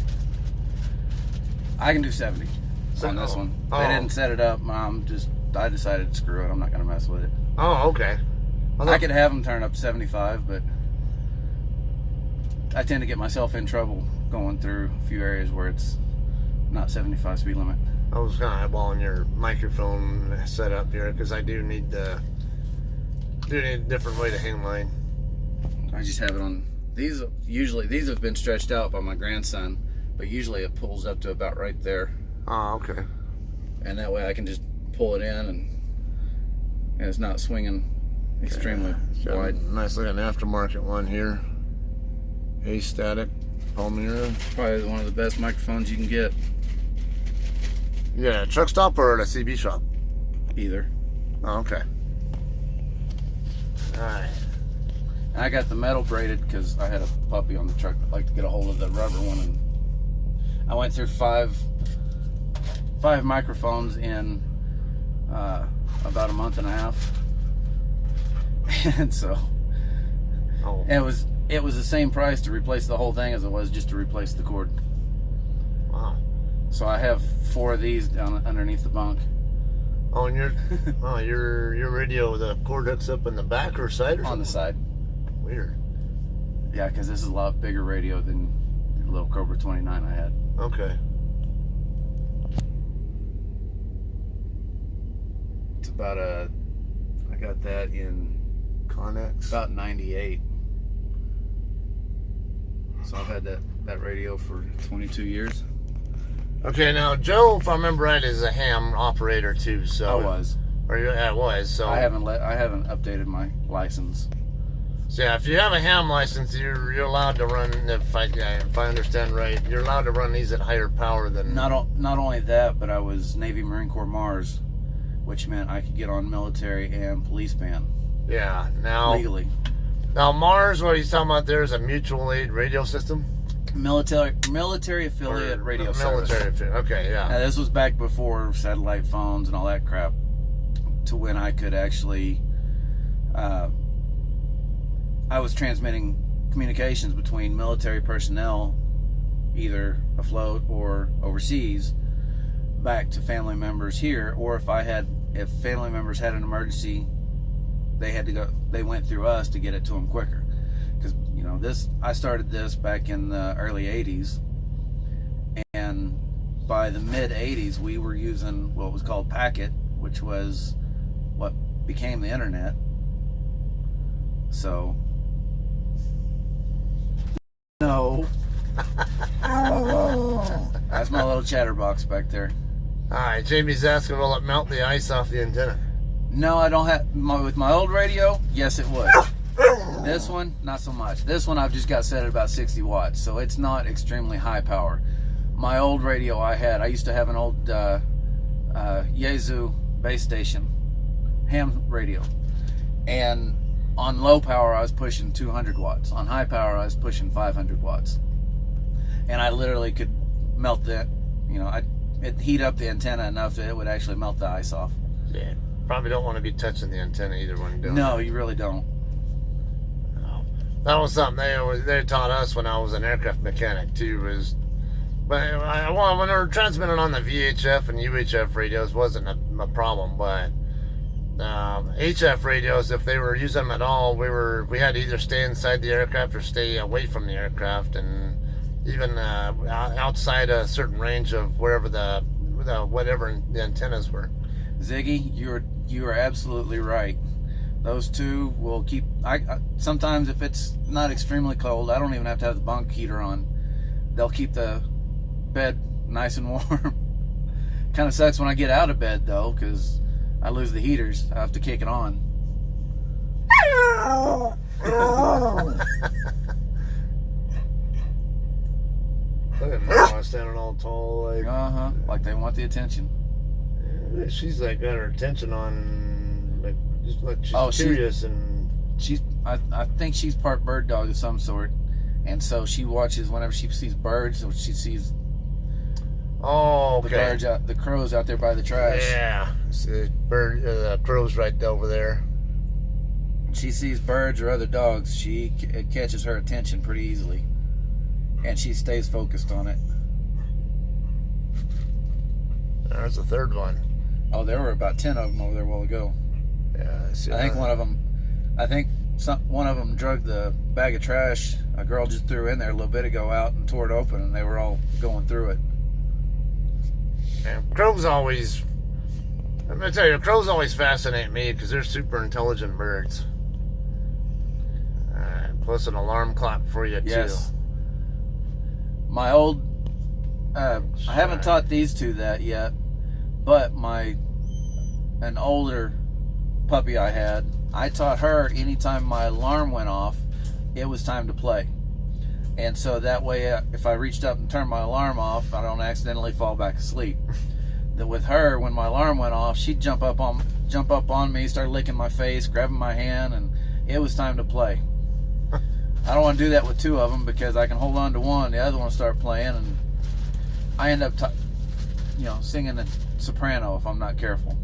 I can do 70 on this one. They didn't set it up. I decided to screw it. I'm not going to mess with it. Oh, okay. I could have them turn up 75, but I tend to get myself in trouble going through a few areas where it's not 75 speed limit. I was kind of eyeballing your microphone setup here because I do need a different way to hang mine. I just have it on these. Usually these have been stretched out by my grandson, but usually it pulls up to about right there. Oh, okay. And that way I can just pull it in and it's not swinging extremely wide. Nice looking aftermarket one here. A-static Palmyra. Probably one of the best microphones you can get. Yeah, truck stop or at a CB shop? Either. Oh, okay. Alright. I got the metal braided because I had a puppy on the truck that liked to get a hold of the rubber one, and I went through five microphones in about a month and a half. And so it was the same price to replace the whole thing as it was just to replace the cord. Wow. So I have 4 of these down underneath the bunk. Oh, and your radio, the cord hooks up in the back or side or something? On the side. Weird. Yeah, because this is a lot bigger radio than the little Cobra 29 I had. Okay. It's about I got that in Connex. about 98. So I've had that radio for 22 years. Okay, now Joe, if I remember right, is a ham operator too. So I was. Or I was. So I haven't updated my license. So yeah, if you have a ham license, you're allowed to run. If I understand right, you're allowed to run these at higher power than. Not only that, but I was Navy Marine Corps Mars, which meant I could get on military and police band. Yeah. Now legally. Now Mars, what he's talking about there is a mutual aid radio system. Military affiliate radio service. Okay, yeah. Now, this was back before satellite phones and all that crap, to when I could actually. I was transmitting communications between military personnel, either afloat or overseas, back to family members here. Or if family members had an emergency, they went through us to get it to them quicker. Because I started this back in the early 80s, and by the mid 80s we were using what was called Packet, which was what became the internet. So no. That's my little chatterbox back there. Alright, Jamie's asking, will it melt the ice off the antenna? No, I don't have. With my old radio, yes it would. This one, not so much. This one I've just got set at about 60 watts, so it's not extremely high power. My old radio I used to have an old Yaesu base station ham radio, and on low power I was pushing 200 watts. On high power I was pushing 500 watts, and I literally could melt that. It'd heat up the antenna enough that it would actually melt the ice off. Yeah, probably don't want to be touching the antenna either when you're doing No, you really don't. That was something they taught us when I was an aircraft mechanic too. When they were transmitting on the VHF and UHF radios, wasn't a problem, but HF radios, if they were using them at all, we had to either stay inside the aircraft or stay away from the aircraft, and even outside a certain range of wherever whatever the antennas were. Ziggy, you are absolutely right. Those two will keep. Sometimes if it's not extremely cold, I don't even have to have the bunk heater on. They'll keep the bed nice and warm. Kind of sucks when I get out of bed though, because I lose the heaters. I have to kick it on. Look at Mama standing all tall, Like they want the attention. She's like got her attention on, like, just like she's curious and I think she's part bird dog of some sort, and so she watches whenever she sees birds, or she sees the crows out there by the trash. Yeah, see crows right over there. She sees birds or other dogs, it catches her attention pretty easily, and she stays focused on it. There's the third one. Oh, there were about 10 of them over there a while ago. Yeah, I think one of them drug the bag of trash a girl just threw in there a little bit ago out and tore it open, and they were all going through it. Yeah, crows always, I'm gonna tell you, crows always fascinate me because they're super intelligent birds. Plus an alarm clock for you, yes. too. My old, I haven't taught these two that yet, but an older puppy I had, I taught her anytime my alarm went off, it was time to play. And so that way, if I reached up and turned my alarm off, I don't accidentally fall back asleep. That with her, when my alarm went off, she'd jump up on me, start licking my face, grabbing my hand, and it was time to play. I don't want to do that with two of them because I can hold on to one, the other one will start playing, and I end up, singing a soprano if I'm not careful.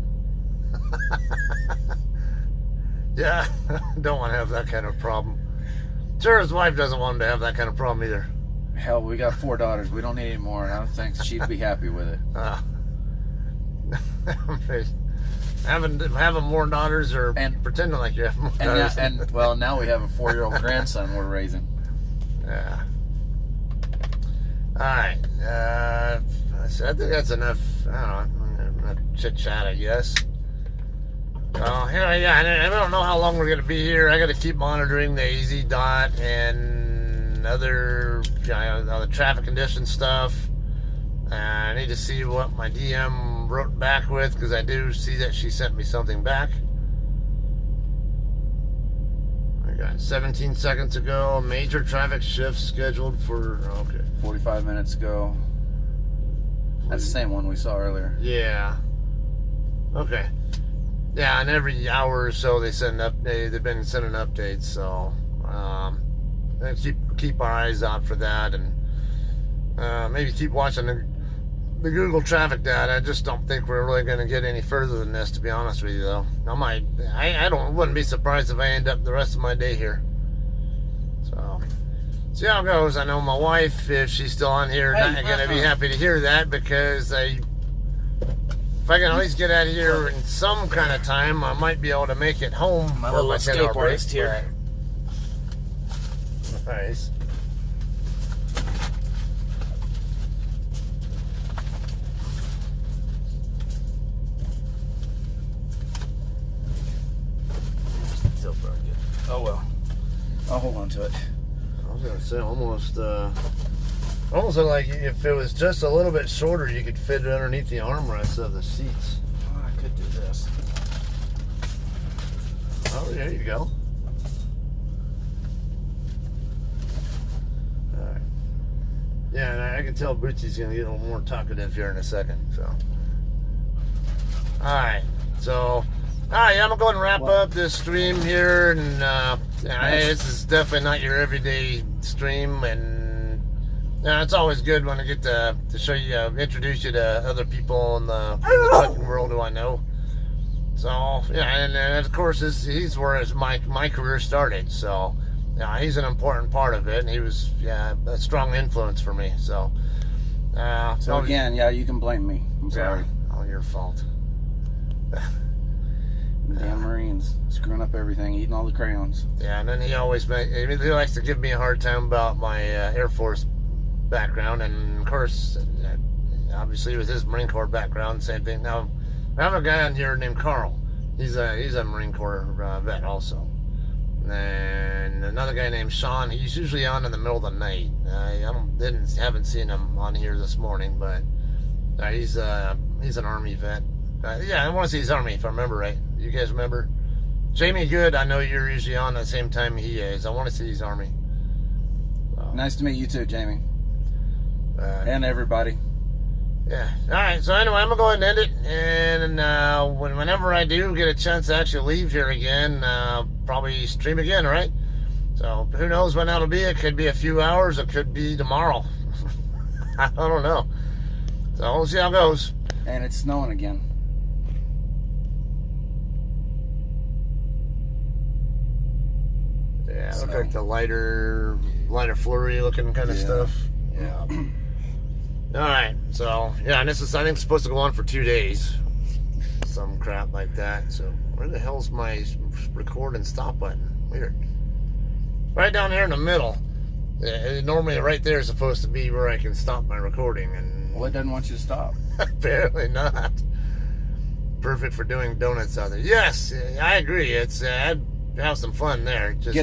Yeah, don't want to have that kind of problem. Sure, his wife doesn't want him to have that kind of problem either. Hell, we got 4 daughters. We don't need any more. I don't think she'd be happy with it. Having more daughters or pretending like you have more daughters. Now we have a 4-year-old grandson we're raising. Yeah. All right. I think that's enough. I don't know, chit chat, I guess. I don't know how long we're going to be here. I got to keep monitoring the AZ dot and other the traffic condition stuff. I need to see what my DM wrote back with, because I do see that she sent me something back. I got 17 seconds ago. Major traffic shifts scheduled for 45 minutes ago. That's the same one we saw earlier. Yeah. Okay. Yeah, and every hour or so they've been sending updates, so keep our eyes out for that, and maybe keep watching the Google traffic data. I just don't think we're really going to get any further than this, to be honest with you, though. Wouldn't be surprised if I end up the rest of my day here. So, see how it goes. I know my wife, if she's still on here, not going to be happy to hear that, because if I can at least get out of here in some kind of time, I might be able to make it home. My little escape artist here. Nice. Still pretty good. Oh well. I'll hold on to it. I was gonna say almost like if it was just a little bit shorter, you could fit it underneath the armrests of the seats. Oh, I could do this. Oh, there you go. All right. Yeah, and I can tell Bootsy's gonna get a little more talkative here in a second. So, all right. So, I'm gonna go ahead and wrap up this stream here, and this is definitely not your everyday stream, and it's always good when I get to show you, introduce you to other people in the trucking world who I know. So, and of course, he's where my career started. So, he's an important part of it, and he was a strong influence for me. So, again, you can blame me. I'm sorry. All your fault. Damn Marines screwing up everything, eating all the crayons. Yeah, and then he likes to give me a hard time about my Air Force background, and of course, obviously with his Marine Corps background, same thing. Now, I have a guy on here named Carl. He's a Marine Corps vet also. And another guy named Sean. He's usually on in the middle of the night. Haven't seen him on here this morning, but he's an Army vet. Yeah, I want to see his Army if I remember right. You guys remember? Jamie Good, I know you're usually on at the same time he is. I want to see his Army. Nice to meet you too, Jamie. And everybody. Yeah. All right. So anyway, I'm gonna go ahead and end it, and whenever I do get a chance to actually leave here again, probably stream again. All right. So who knows when that'll be? It could be a few hours. It could be tomorrow. I don't know. So we'll see how it goes. And it's snowing again. Yeah, look like the lighter flurry looking kind of stuff. Yeah. All right. So yeah, and this is I think supposed to go on for 2 days. Some crap like that. So where the hell's my record and stop button? Weird. Right down there in the middle. Normally right there is supposed to be where I can stop my recording, and Well, it doesn't want you to stop. apparently not. Perfect for doing donuts out there. Yes, I agree. It's I'd have some fun there. Just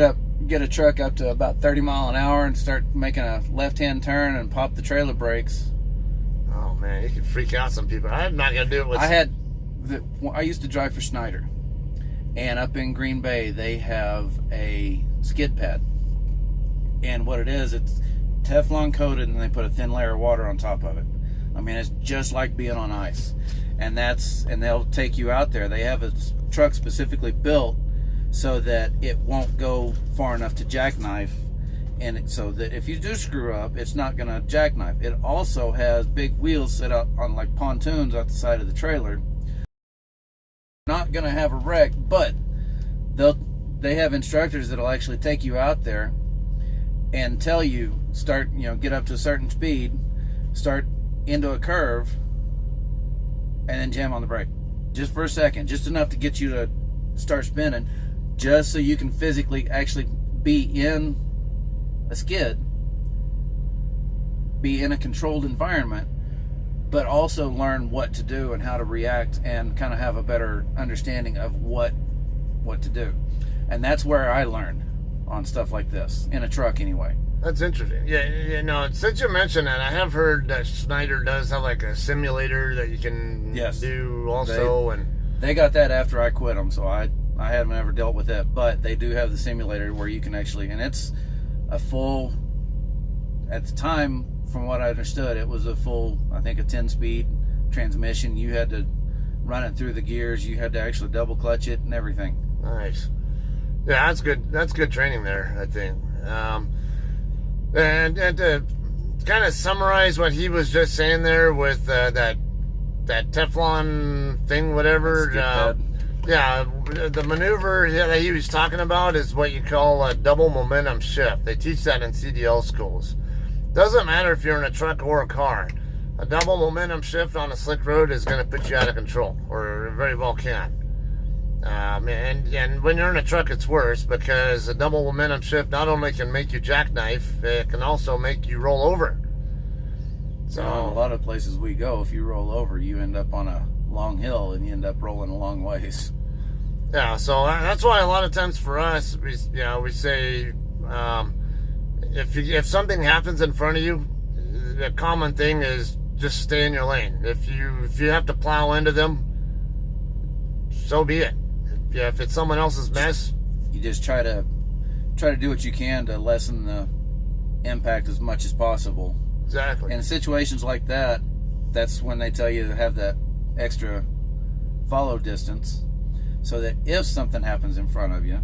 Get a truck up to about 30 mile an hour and start making a left-hand turn and pop the trailer brakes. Oh man, you can freak out some people. I'm not gonna do it with. I used to drive for Schneider, and up in Green Bay they have a skid pad, and what it is, it's Teflon coated, and they put a thin layer of water on top of it. I mean, it's just like being on ice, and they'll take you out there. They have a truck specifically built so that it won't go far enough to jackknife, and so that if you do screw up, it's not going to jackknife. It also has big wheels set up on like pontoons out the side of the trailer. Not going to have a wreck, but they have instructors that'll actually take you out there and tell you get up to a certain speed, start into a curve, and then jam on the brake just for a second, just enough to get you to start spinning, just so you can physically actually be in a skid, be in a controlled environment, but also learn what to do and how to react and kind of have a better understanding of what to do. And that's where I learned on stuff like this, in a truck anyway. That's interesting. Yeah, no, since you mentioned that, I have heard that Schneider does have like a simulator that you can do also. They got that after I quit them, so I haven't ever dealt with it, but they do have the simulator where you can actually, and it's a full, at the time, from what I understood, it was a full, I think a 10-speed transmission. You had to run it through the gears. You had to actually double clutch it and everything. Nice. Yeah, that's good. That's good training there, I think. And to kind of summarize what he was just saying there with that Teflon thing, whatever. Yeah, the maneuver that he was talking about is what you call a double momentum shift. They teach that in CDL schools. Doesn't matter if you're in a truck or a car. A double momentum shift on a slick road is going to put you out of control, or it very well can. And when you're in a truck, it's worse, because a double momentum shift not only can make you jackknife, it can also make you roll over. So a lot of places we go, if you roll over, you end up on a long hill and you end up rolling a long ways. Yeah, so that's why a lot of times for us, we say if something happens in front of you, the common thing is just stay in your lane. If you have to plow into them, so be it. If it's someone else's mess, you just try to do what you can to lessen the impact as much as possible. Exactly. In situations like that, that's when they tell you to have that extra follow distance, so that if something happens in front of you,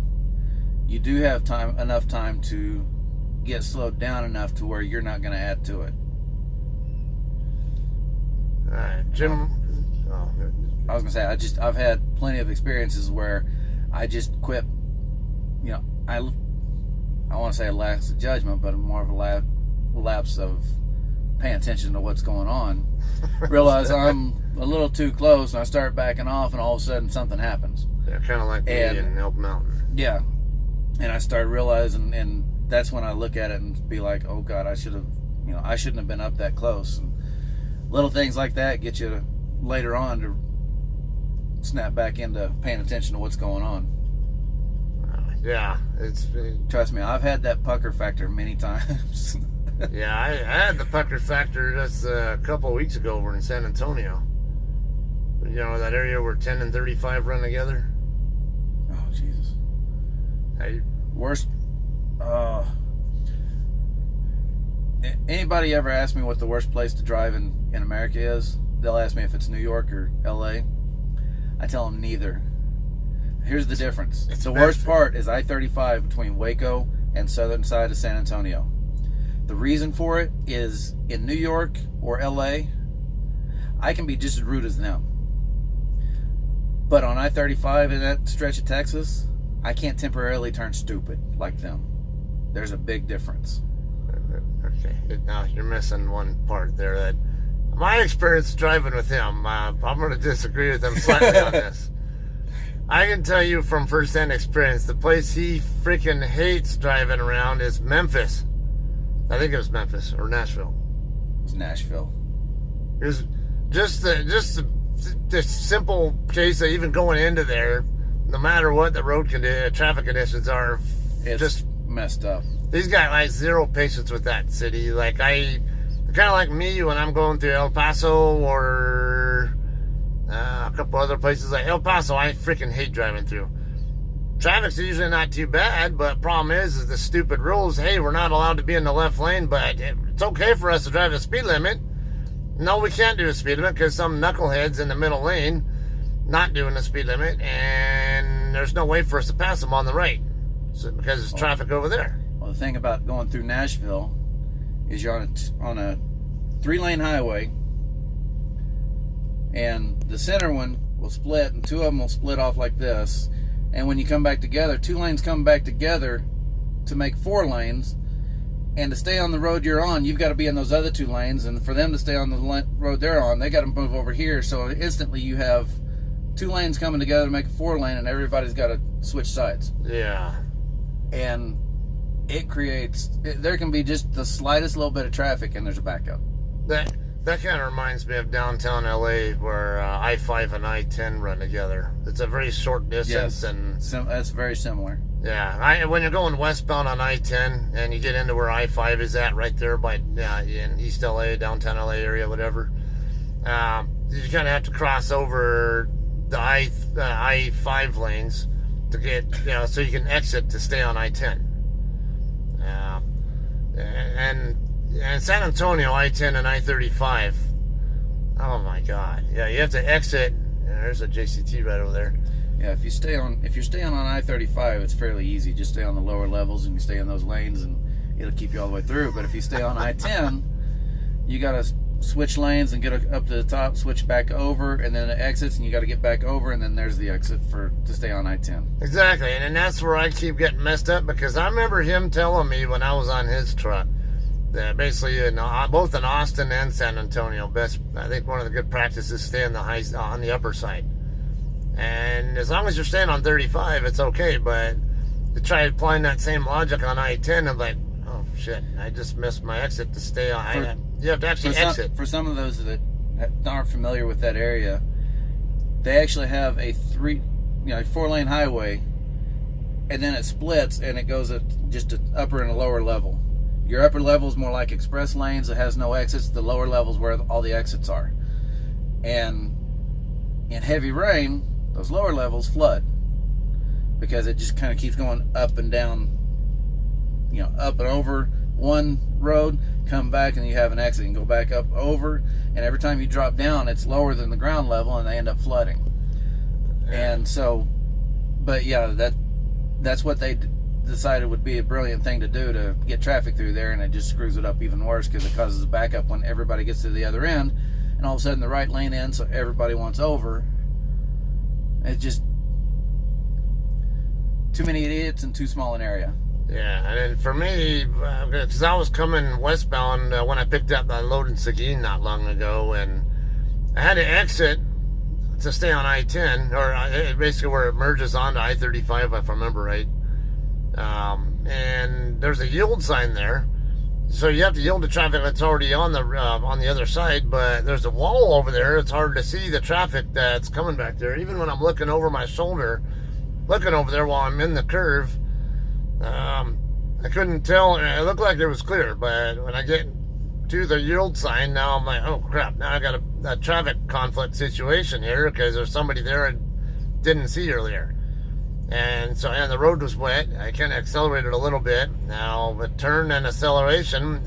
you do have enough time to get slowed down enough to where you're not going to add to it. All right, Jim. I was gonna say, I've had plenty of experiences where I just quit. I want to say a lapse of judgment, but more of a lapse of paying attention to what's going on. Realize I'm a little too close, and I start backing off, and all of a sudden something happens. Yeah, kind of like me in Elk Mountain. Yeah, and I start realizing, and that's when I look at it and be like, oh God, I shouldn't have been up that close. And little things like that get you later on to snap back into paying attention to what's going on. Yeah, Trust me, I've had that pucker factor many times. yeah. I had the pucker factor just a couple of weeks ago over in San Antonio. You know, that area where 10 and 35 run together. Oh, Jesus. Worst. Anybody ever ask me what the worst place to drive in America is? They'll ask me if it's New York or LA. I tell them neither. Here's the difference. The worst part is I-35 between Waco and southern side of San Antonio. The reason for it is in New York or LA, I can be just as rude as them. But on I-35 in that stretch of Texas, I can't temporarily turn stupid like them. There's a big difference. Okay, now you're missing one part there. That my experience driving with him, I'm going to disagree with him slightly on this. I can tell you from first-hand experience, the place he freaking hates driving around is Memphis. I think it was Memphis or Nashville. It's Nashville. It was just the simple case of even going into there, no matter what the traffic conditions are, It's just messed up. He's got like zero patience with that city. Like kind of like me when I'm going through El Paso or a couple other places like El Paso. I freaking hate driving through. Traffic's usually not too bad, but problem is the stupid rules. Hey, we're not allowed to be in the left lane, but it's okay for us to drive the speed limit. No, we can't do a speed limit because some knuckleheads in the middle lane not doing the speed limit, and there's no way for us to pass them on the right because there's traffic over there. Well, the thing about going through Nashville is you're on a 3-lane highway, and the center one will split, and two of them will split off like this. And when you come back together, 2 lanes come back together to make 4 lanes. And to stay on the road you're on, you've got to be in those other 2 lanes. And for them to stay on the road they're on, they got to move over here. So instantly you have 2 lanes coming together to make a 4-lane, and everybody's got to switch sides. Yeah. And it creates, there can be just the slightest little bit of traffic and there's a backup. That kind of reminds me of downtown LA where I-5 and I-10 run together. It's a very short distance. Yes, and that's very similar. Yeah, when you're going westbound on I-10 and you get into where I-5 is at right there by in East LA, downtown LA area, whatever, you kind of have to cross over the I-5 lanes to get, so you can exit to stay on I-10. And San Antonio, I-10 and I-35. Oh my God! Yeah, you have to exit. There's a JCT right over there. Yeah, if you're staying on I-35, it's fairly easy. Just stay on the lower levels and you stay in those lanes, and it'll keep you all the way through. But if you stay on I-10, you gotta switch lanes and get up to the top, switch back over, and then it exits, and you got to get back over, and then there's the exit to stay on I-10. Exactly, and that's where I keep getting messed up because I remember him telling me when I was on his truck that basically, both in Austin and San Antonio, I think one of the good practices is stay on the upper side. And as long as you're staying on 35, it's okay. But to try applying that same logic on I-10, I'm like, oh shit, I just missed my exit to stay on. You have to actually exit. For some of those that aren't familiar with that area, they actually have a 4-lane highway, and then it splits and it goes at just an upper and a lower level. Your upper level is more like express lanes. It has no exits. The lower level is where all the exits are. And in heavy rain, those lower levels flood because it just kind of keeps going up and down, up and over one road, come back, and you have an exit and go back up over. And every time you drop down, it's lower than the ground level, and they end up flooding. And so, but yeah, that's what they decided would be a brilliant thing to do to get traffic through there, and it just screws it up even worse because it causes a backup when everybody gets to the other end, and all of a sudden the right lane ends, so everybody wants over. It's just too many idiots in too small an area. Yeah, and then for me, because I was coming westbound when I picked up that load in Seguin not long ago, and I had to exit to stay on I-10, or basically where it merges onto I-35, if I remember right. And there's a yield sign there, So you have to yield to traffic that's already on the other side, but there's a wall over there. It's hard to see the traffic that's coming back there. Even when I'm looking over my shoulder, looking over there while I'm in the curve, I couldn't tell. It looked like it was clear, but when I get to the yield sign, now I'm like, oh crap, now I got a traffic conflict situation here because there's somebody there I didn't see earlier. And so, and the road was wet. I kind of accelerated a little bit. Now, the turn and acceleration,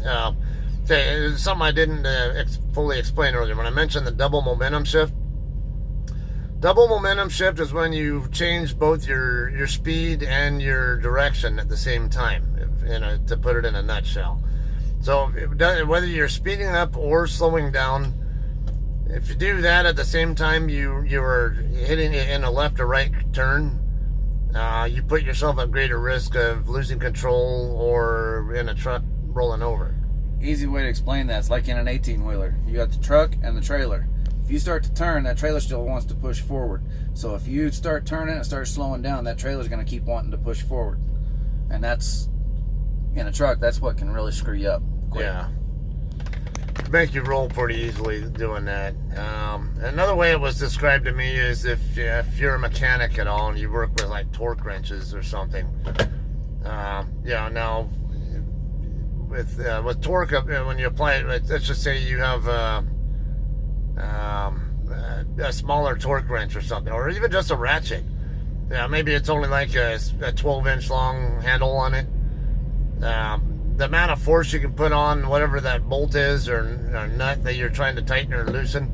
okay, something I didn't fully explain earlier. When I mentioned the double momentum shift, double momentum shift is when you change both your speed and your direction at the same time, to put it in a nutshell. So whether you're speeding up or slowing down, if you do that at the same time you are hitting it in a left or right turn, you put yourself at greater risk of losing control or in a truck rolling over. Easy way to explain that, it's like in an 18-wheeler. You got the truck and the trailer. If you start to turn, that trailer still wants to push forward. So if you start turning and start slowing down, that trailer's going to keep wanting to push forward. And that's, in a truck, that's what can really screw you up quick. Yeah. Make you roll pretty easily doing that. Another way it was described to me is if you're a mechanic at all and you work with like torque wrenches or something. Now with torque, when you apply it, let's just say you have a smaller torque wrench or something, or even just a ratchet. Yeah, maybe it's only like a 12-inch long handle on it. The amount of force you can put on whatever that bolt is or nut that you're trying to tighten or loosen,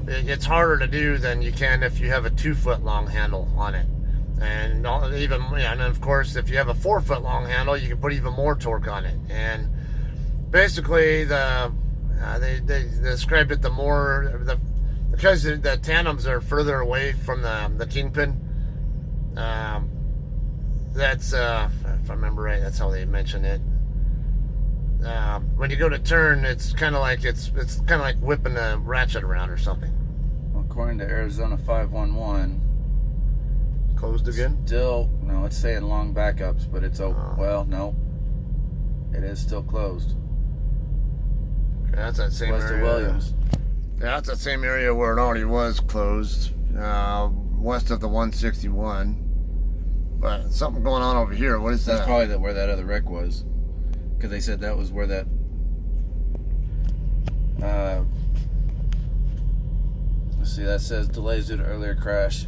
it's harder to do than you can if you have a 2-foot long handle on it. And even, and of course, if you have a 4-foot long handle, you can put even more torque on it. And basically, they described it because the tandems are further away from the kingpin. That's if I remember right, that's how they mention it. When you go to turn, it's kind of like whipping a ratchet around or something. Well, according to Arizona 511, closed again? Still, no, it's saying long backups, but it's open. Well, no, it is still closed. Okay, that's that same West area. of Williams. Yeah, that's that same area where it already was closed, west of the 161. But something going on over here. What is that? That's probably where that other wreck was, because they said that was where that. Let's see. That says delays due to earlier crash.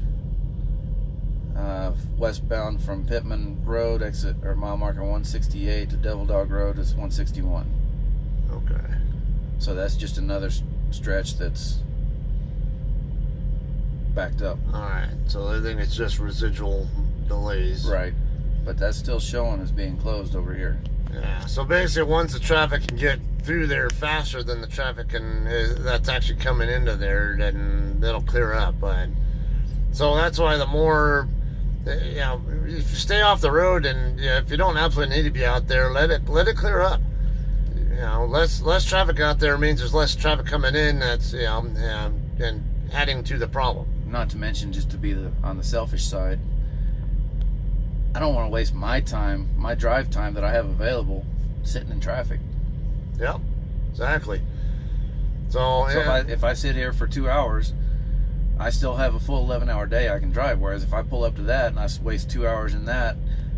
Westbound from Pittman Road, exit or mile marker 168 to Devil Dog Road is 161. Okay. So that's just another stretch that's backed up. All right. So I think it's just residual delays. Right. But that's still showing as being closed over here. Yeah. So basically, once the traffic can get through there faster than the traffic that's actually coming into there, then it'll clear up. But so that's why the more, if you stay off the road and if you don't absolutely need to be out there, let it clear up. Less traffic out there means there's less traffic coming in. That's and adding to the problem. Not to mention, just to be on the selfish side, I don't want to waste my drive time that I have available sitting in traffic. Yep, exactly. So if I sit here for 2 hours, I still have a full 11-hour day I can drive. Whereas if I pull up to that and I waste 2 hours in that,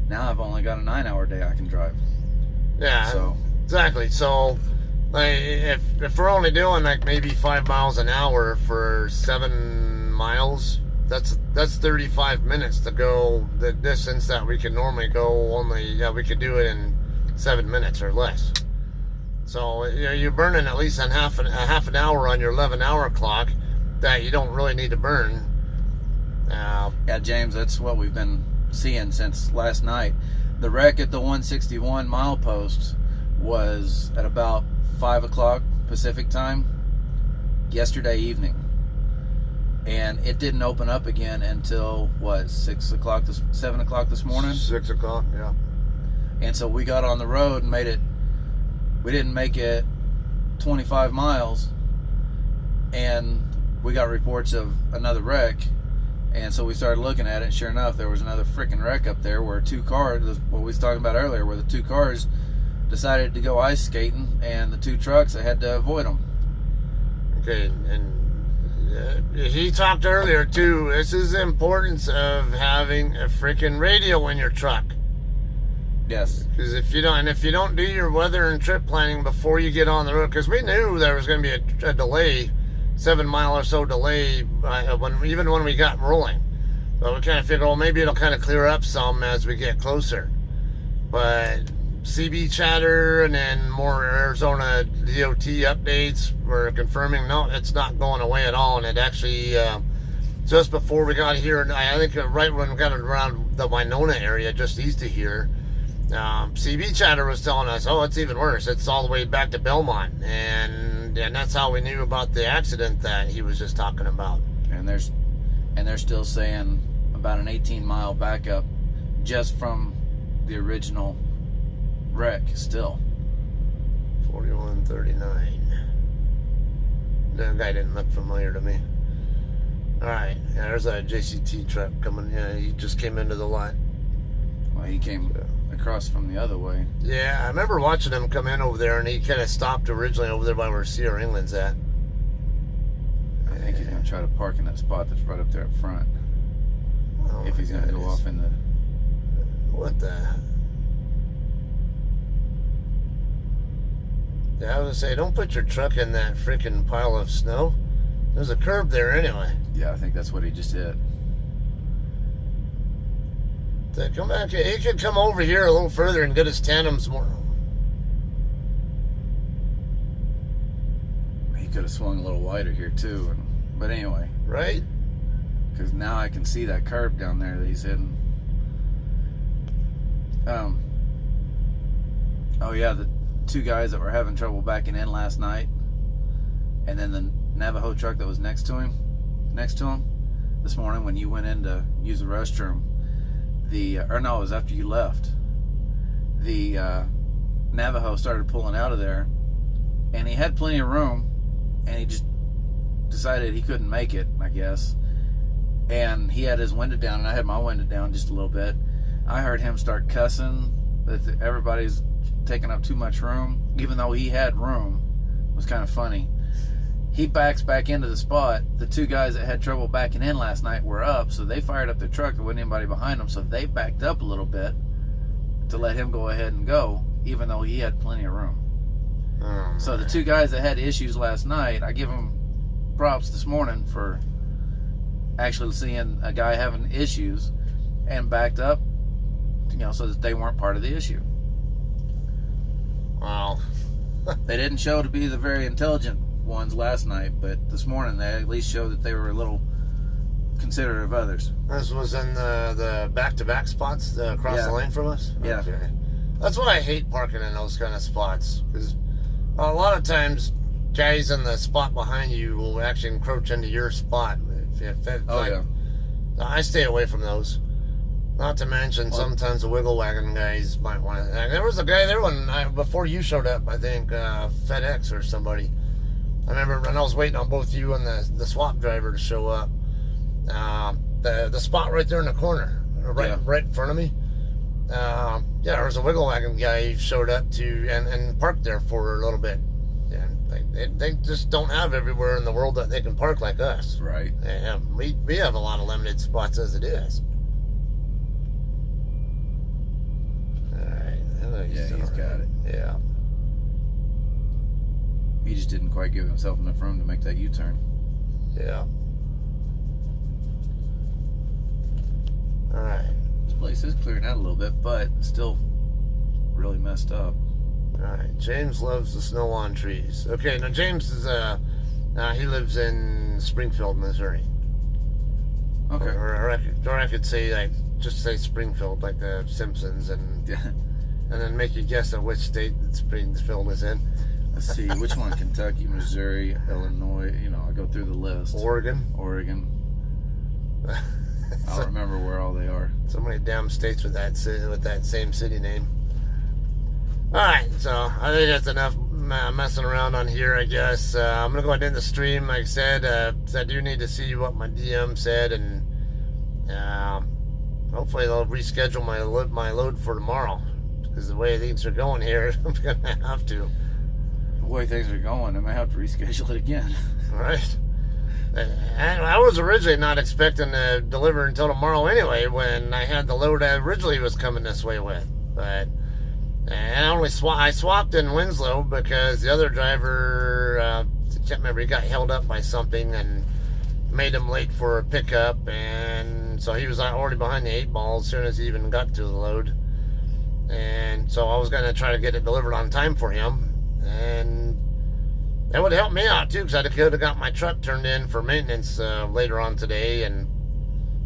now I've only got a 9-hour day I can drive. Yeah. So exactly. So like if we're only doing like maybe 5 miles an hour for 7 miles, that's 35 minutes to go the distance that we can normally go. We could do it in 7 minutes or less. So you're burning at least a half an hour on your 11-hour clock that you don't really need to burn. Yeah, James, that's what we've been seeing since last night. The wreck at the 161 milepost was at about 5 o'clock Pacific time yesterday evening. And it didn't open up again until, 7 o'clock this morning? 6 o'clock, yeah. And so we got on the road and we didn't make it 25 miles, and we got reports of another wreck. And so we started looking at it, and sure enough, there was another freaking wreck up there where 2 cars, what we was talking about earlier, where the 2 cars decided to go ice skating, and the two trucks, I had to avoid them. Okay, and he talked earlier too. This is the importance of having a freaking radio in your truck. Yes. Because if you don't do your weather and trip planning before you get on the road, because we knew there was going to be a delay, 7 mile or so delay, even when we got rolling. But we kind of figured, well, maybe it'll kind of clear up some as we get closer. But CB chatter and then more Arizona DOT updates were confirming, no, it's not going away at all. And it actually, just before we got here, I think right when we got around the Winona area, just east of here, CB chatter was telling us, oh, it's even worse. It's all the way back to Belmont. And that's how we knew about the accident that he was just talking about. And they're still saying about an 18-mile backup just from the original wreck still. 4139. That guy didn't look familiar to me. Alright, yeah, there's a JCT truck coming. Yeah, he just came into the lot. Well, he came across from the other way. Yeah, I remember watching him come in over there, and he kind of stopped originally over there by where Sierra England's at. I think he's going to try to park in that spot that's right up there up front. Oh, if he's going to go off in the... What the... Yeah, I was going to say, don't put your truck in that freaking pile of snow. There's a curb there anyway. Yeah, I think that's what he just hit. So come back. He could come over here a little further and get his tandems more. He could have swung a little wider here too. But anyway. Right? Because now I can see that curb down there that he's hitting. Oh yeah, the two guys that were having trouble backing in last night, and then the Navajo truck that was next to him this morning when you went in to use the restroom. Or no, it was after you left. The Navajo started pulling out of there, and he had plenty of room, and he just decided he couldn't make it, I guess. And he had his window down, and I had my window down just a little bit. I heard him start cussing that everybody's taking up too much room, even though he had room. It was kind of funny. He backs back into the spot. The two guys that had trouble backing in last night were up, so they fired up their truck. There wasn't anybody behind them, so they backed up a little bit to let him go ahead and go, even though he had plenty of room. Oh, so the two guys that had issues last night, I give them props this morning for actually seeing a guy having issues and backed up, so that they weren't part of the issue. Wow. They didn't show to be the very intelligent ones last night, but this morning they at least showed that they were a little considerate of others. This was in the back-to-back spots across the lane from us? Yeah. Okay. That's what I hate, parking in those kind of spots, because a lot of times guys in the spot behind you will actually encroach into your spot. I stay away from those. Not to mention, sometimes the wiggle wagon guys might want to. There was a guy there before you showed up, I think, FedEx or somebody. I remember when I was waiting on both you and the swap driver to show up. The spot right there in the corner, right in front of me. There was a wiggle wagon guy who showed up and parked there for a little bit. And they just don't have everywhere in the world that they can park like us. Right. And we have a lot of limited spots as it is. Yeah, he's got it. Yeah. He just didn't quite give himself enough room to make that U-turn. Yeah. Alright. This place is clearing out a little bit, but still really messed up. Alright. James loves the snow on trees. Okay, now James is he lives in Springfield, Missouri. Okay. Or I could say just say Springfield, like the Simpsons, and then make you guess at which state that Springfield is in. Let's see, which one? Kentucky, Missouri, Illinois. I go through the list. Oregon. I don't remember where all they are. So many damn states with that same city name. All right, so I think that's enough messing around on here, I guess. I'm gonna go ahead and end the stream. Like I said, I do need to see what my DM said, and hopefully they'll reschedule my load for tomorrow. because the way things are going here, I'm gonna have to. The way things are going, I may have to reschedule it again. Right. And I was originally not expecting to deliver until tomorrow anyway, when I had the load I originally was coming this way with. But I swapped in Winslow because the other driver, I can't remember, he got held up by something and made him late for a pickup, and so he was already behind the 8-ball as soon as he even got to the load. And so I was going to try to get it delivered on time for him, and that would help me out too, because I could have got my truck turned in for maintenance later on today, and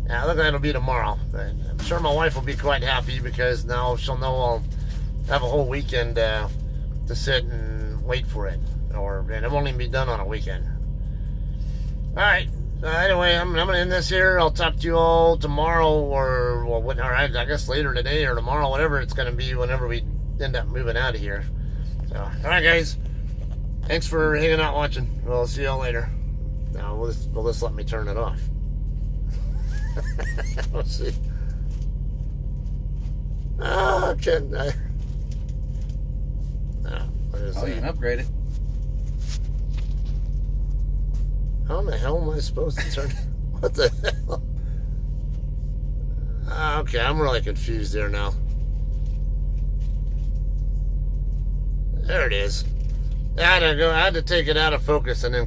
I think that'll be tomorrow. But I'm sure my wife will be quite happy, because now she'll know I'll have a whole weekend to sit and wait for it, and it won't even be done on a weekend. All right. Anyway, I'm going to end this here. I'll talk to you all tomorrow, or I guess later today or tomorrow, whatever it's going to be, whenever we end up moving out of here. So, all right, guys. Thanks for hanging out watching. We'll see y'all later. Now, will this let me turn it off? Let's see. Oh, can I? What is that? You can upgrade it. How in the hell am I supposed to turn? What the hell? Okay, I'm really confused there now. There it is. I had to take it out of focus and then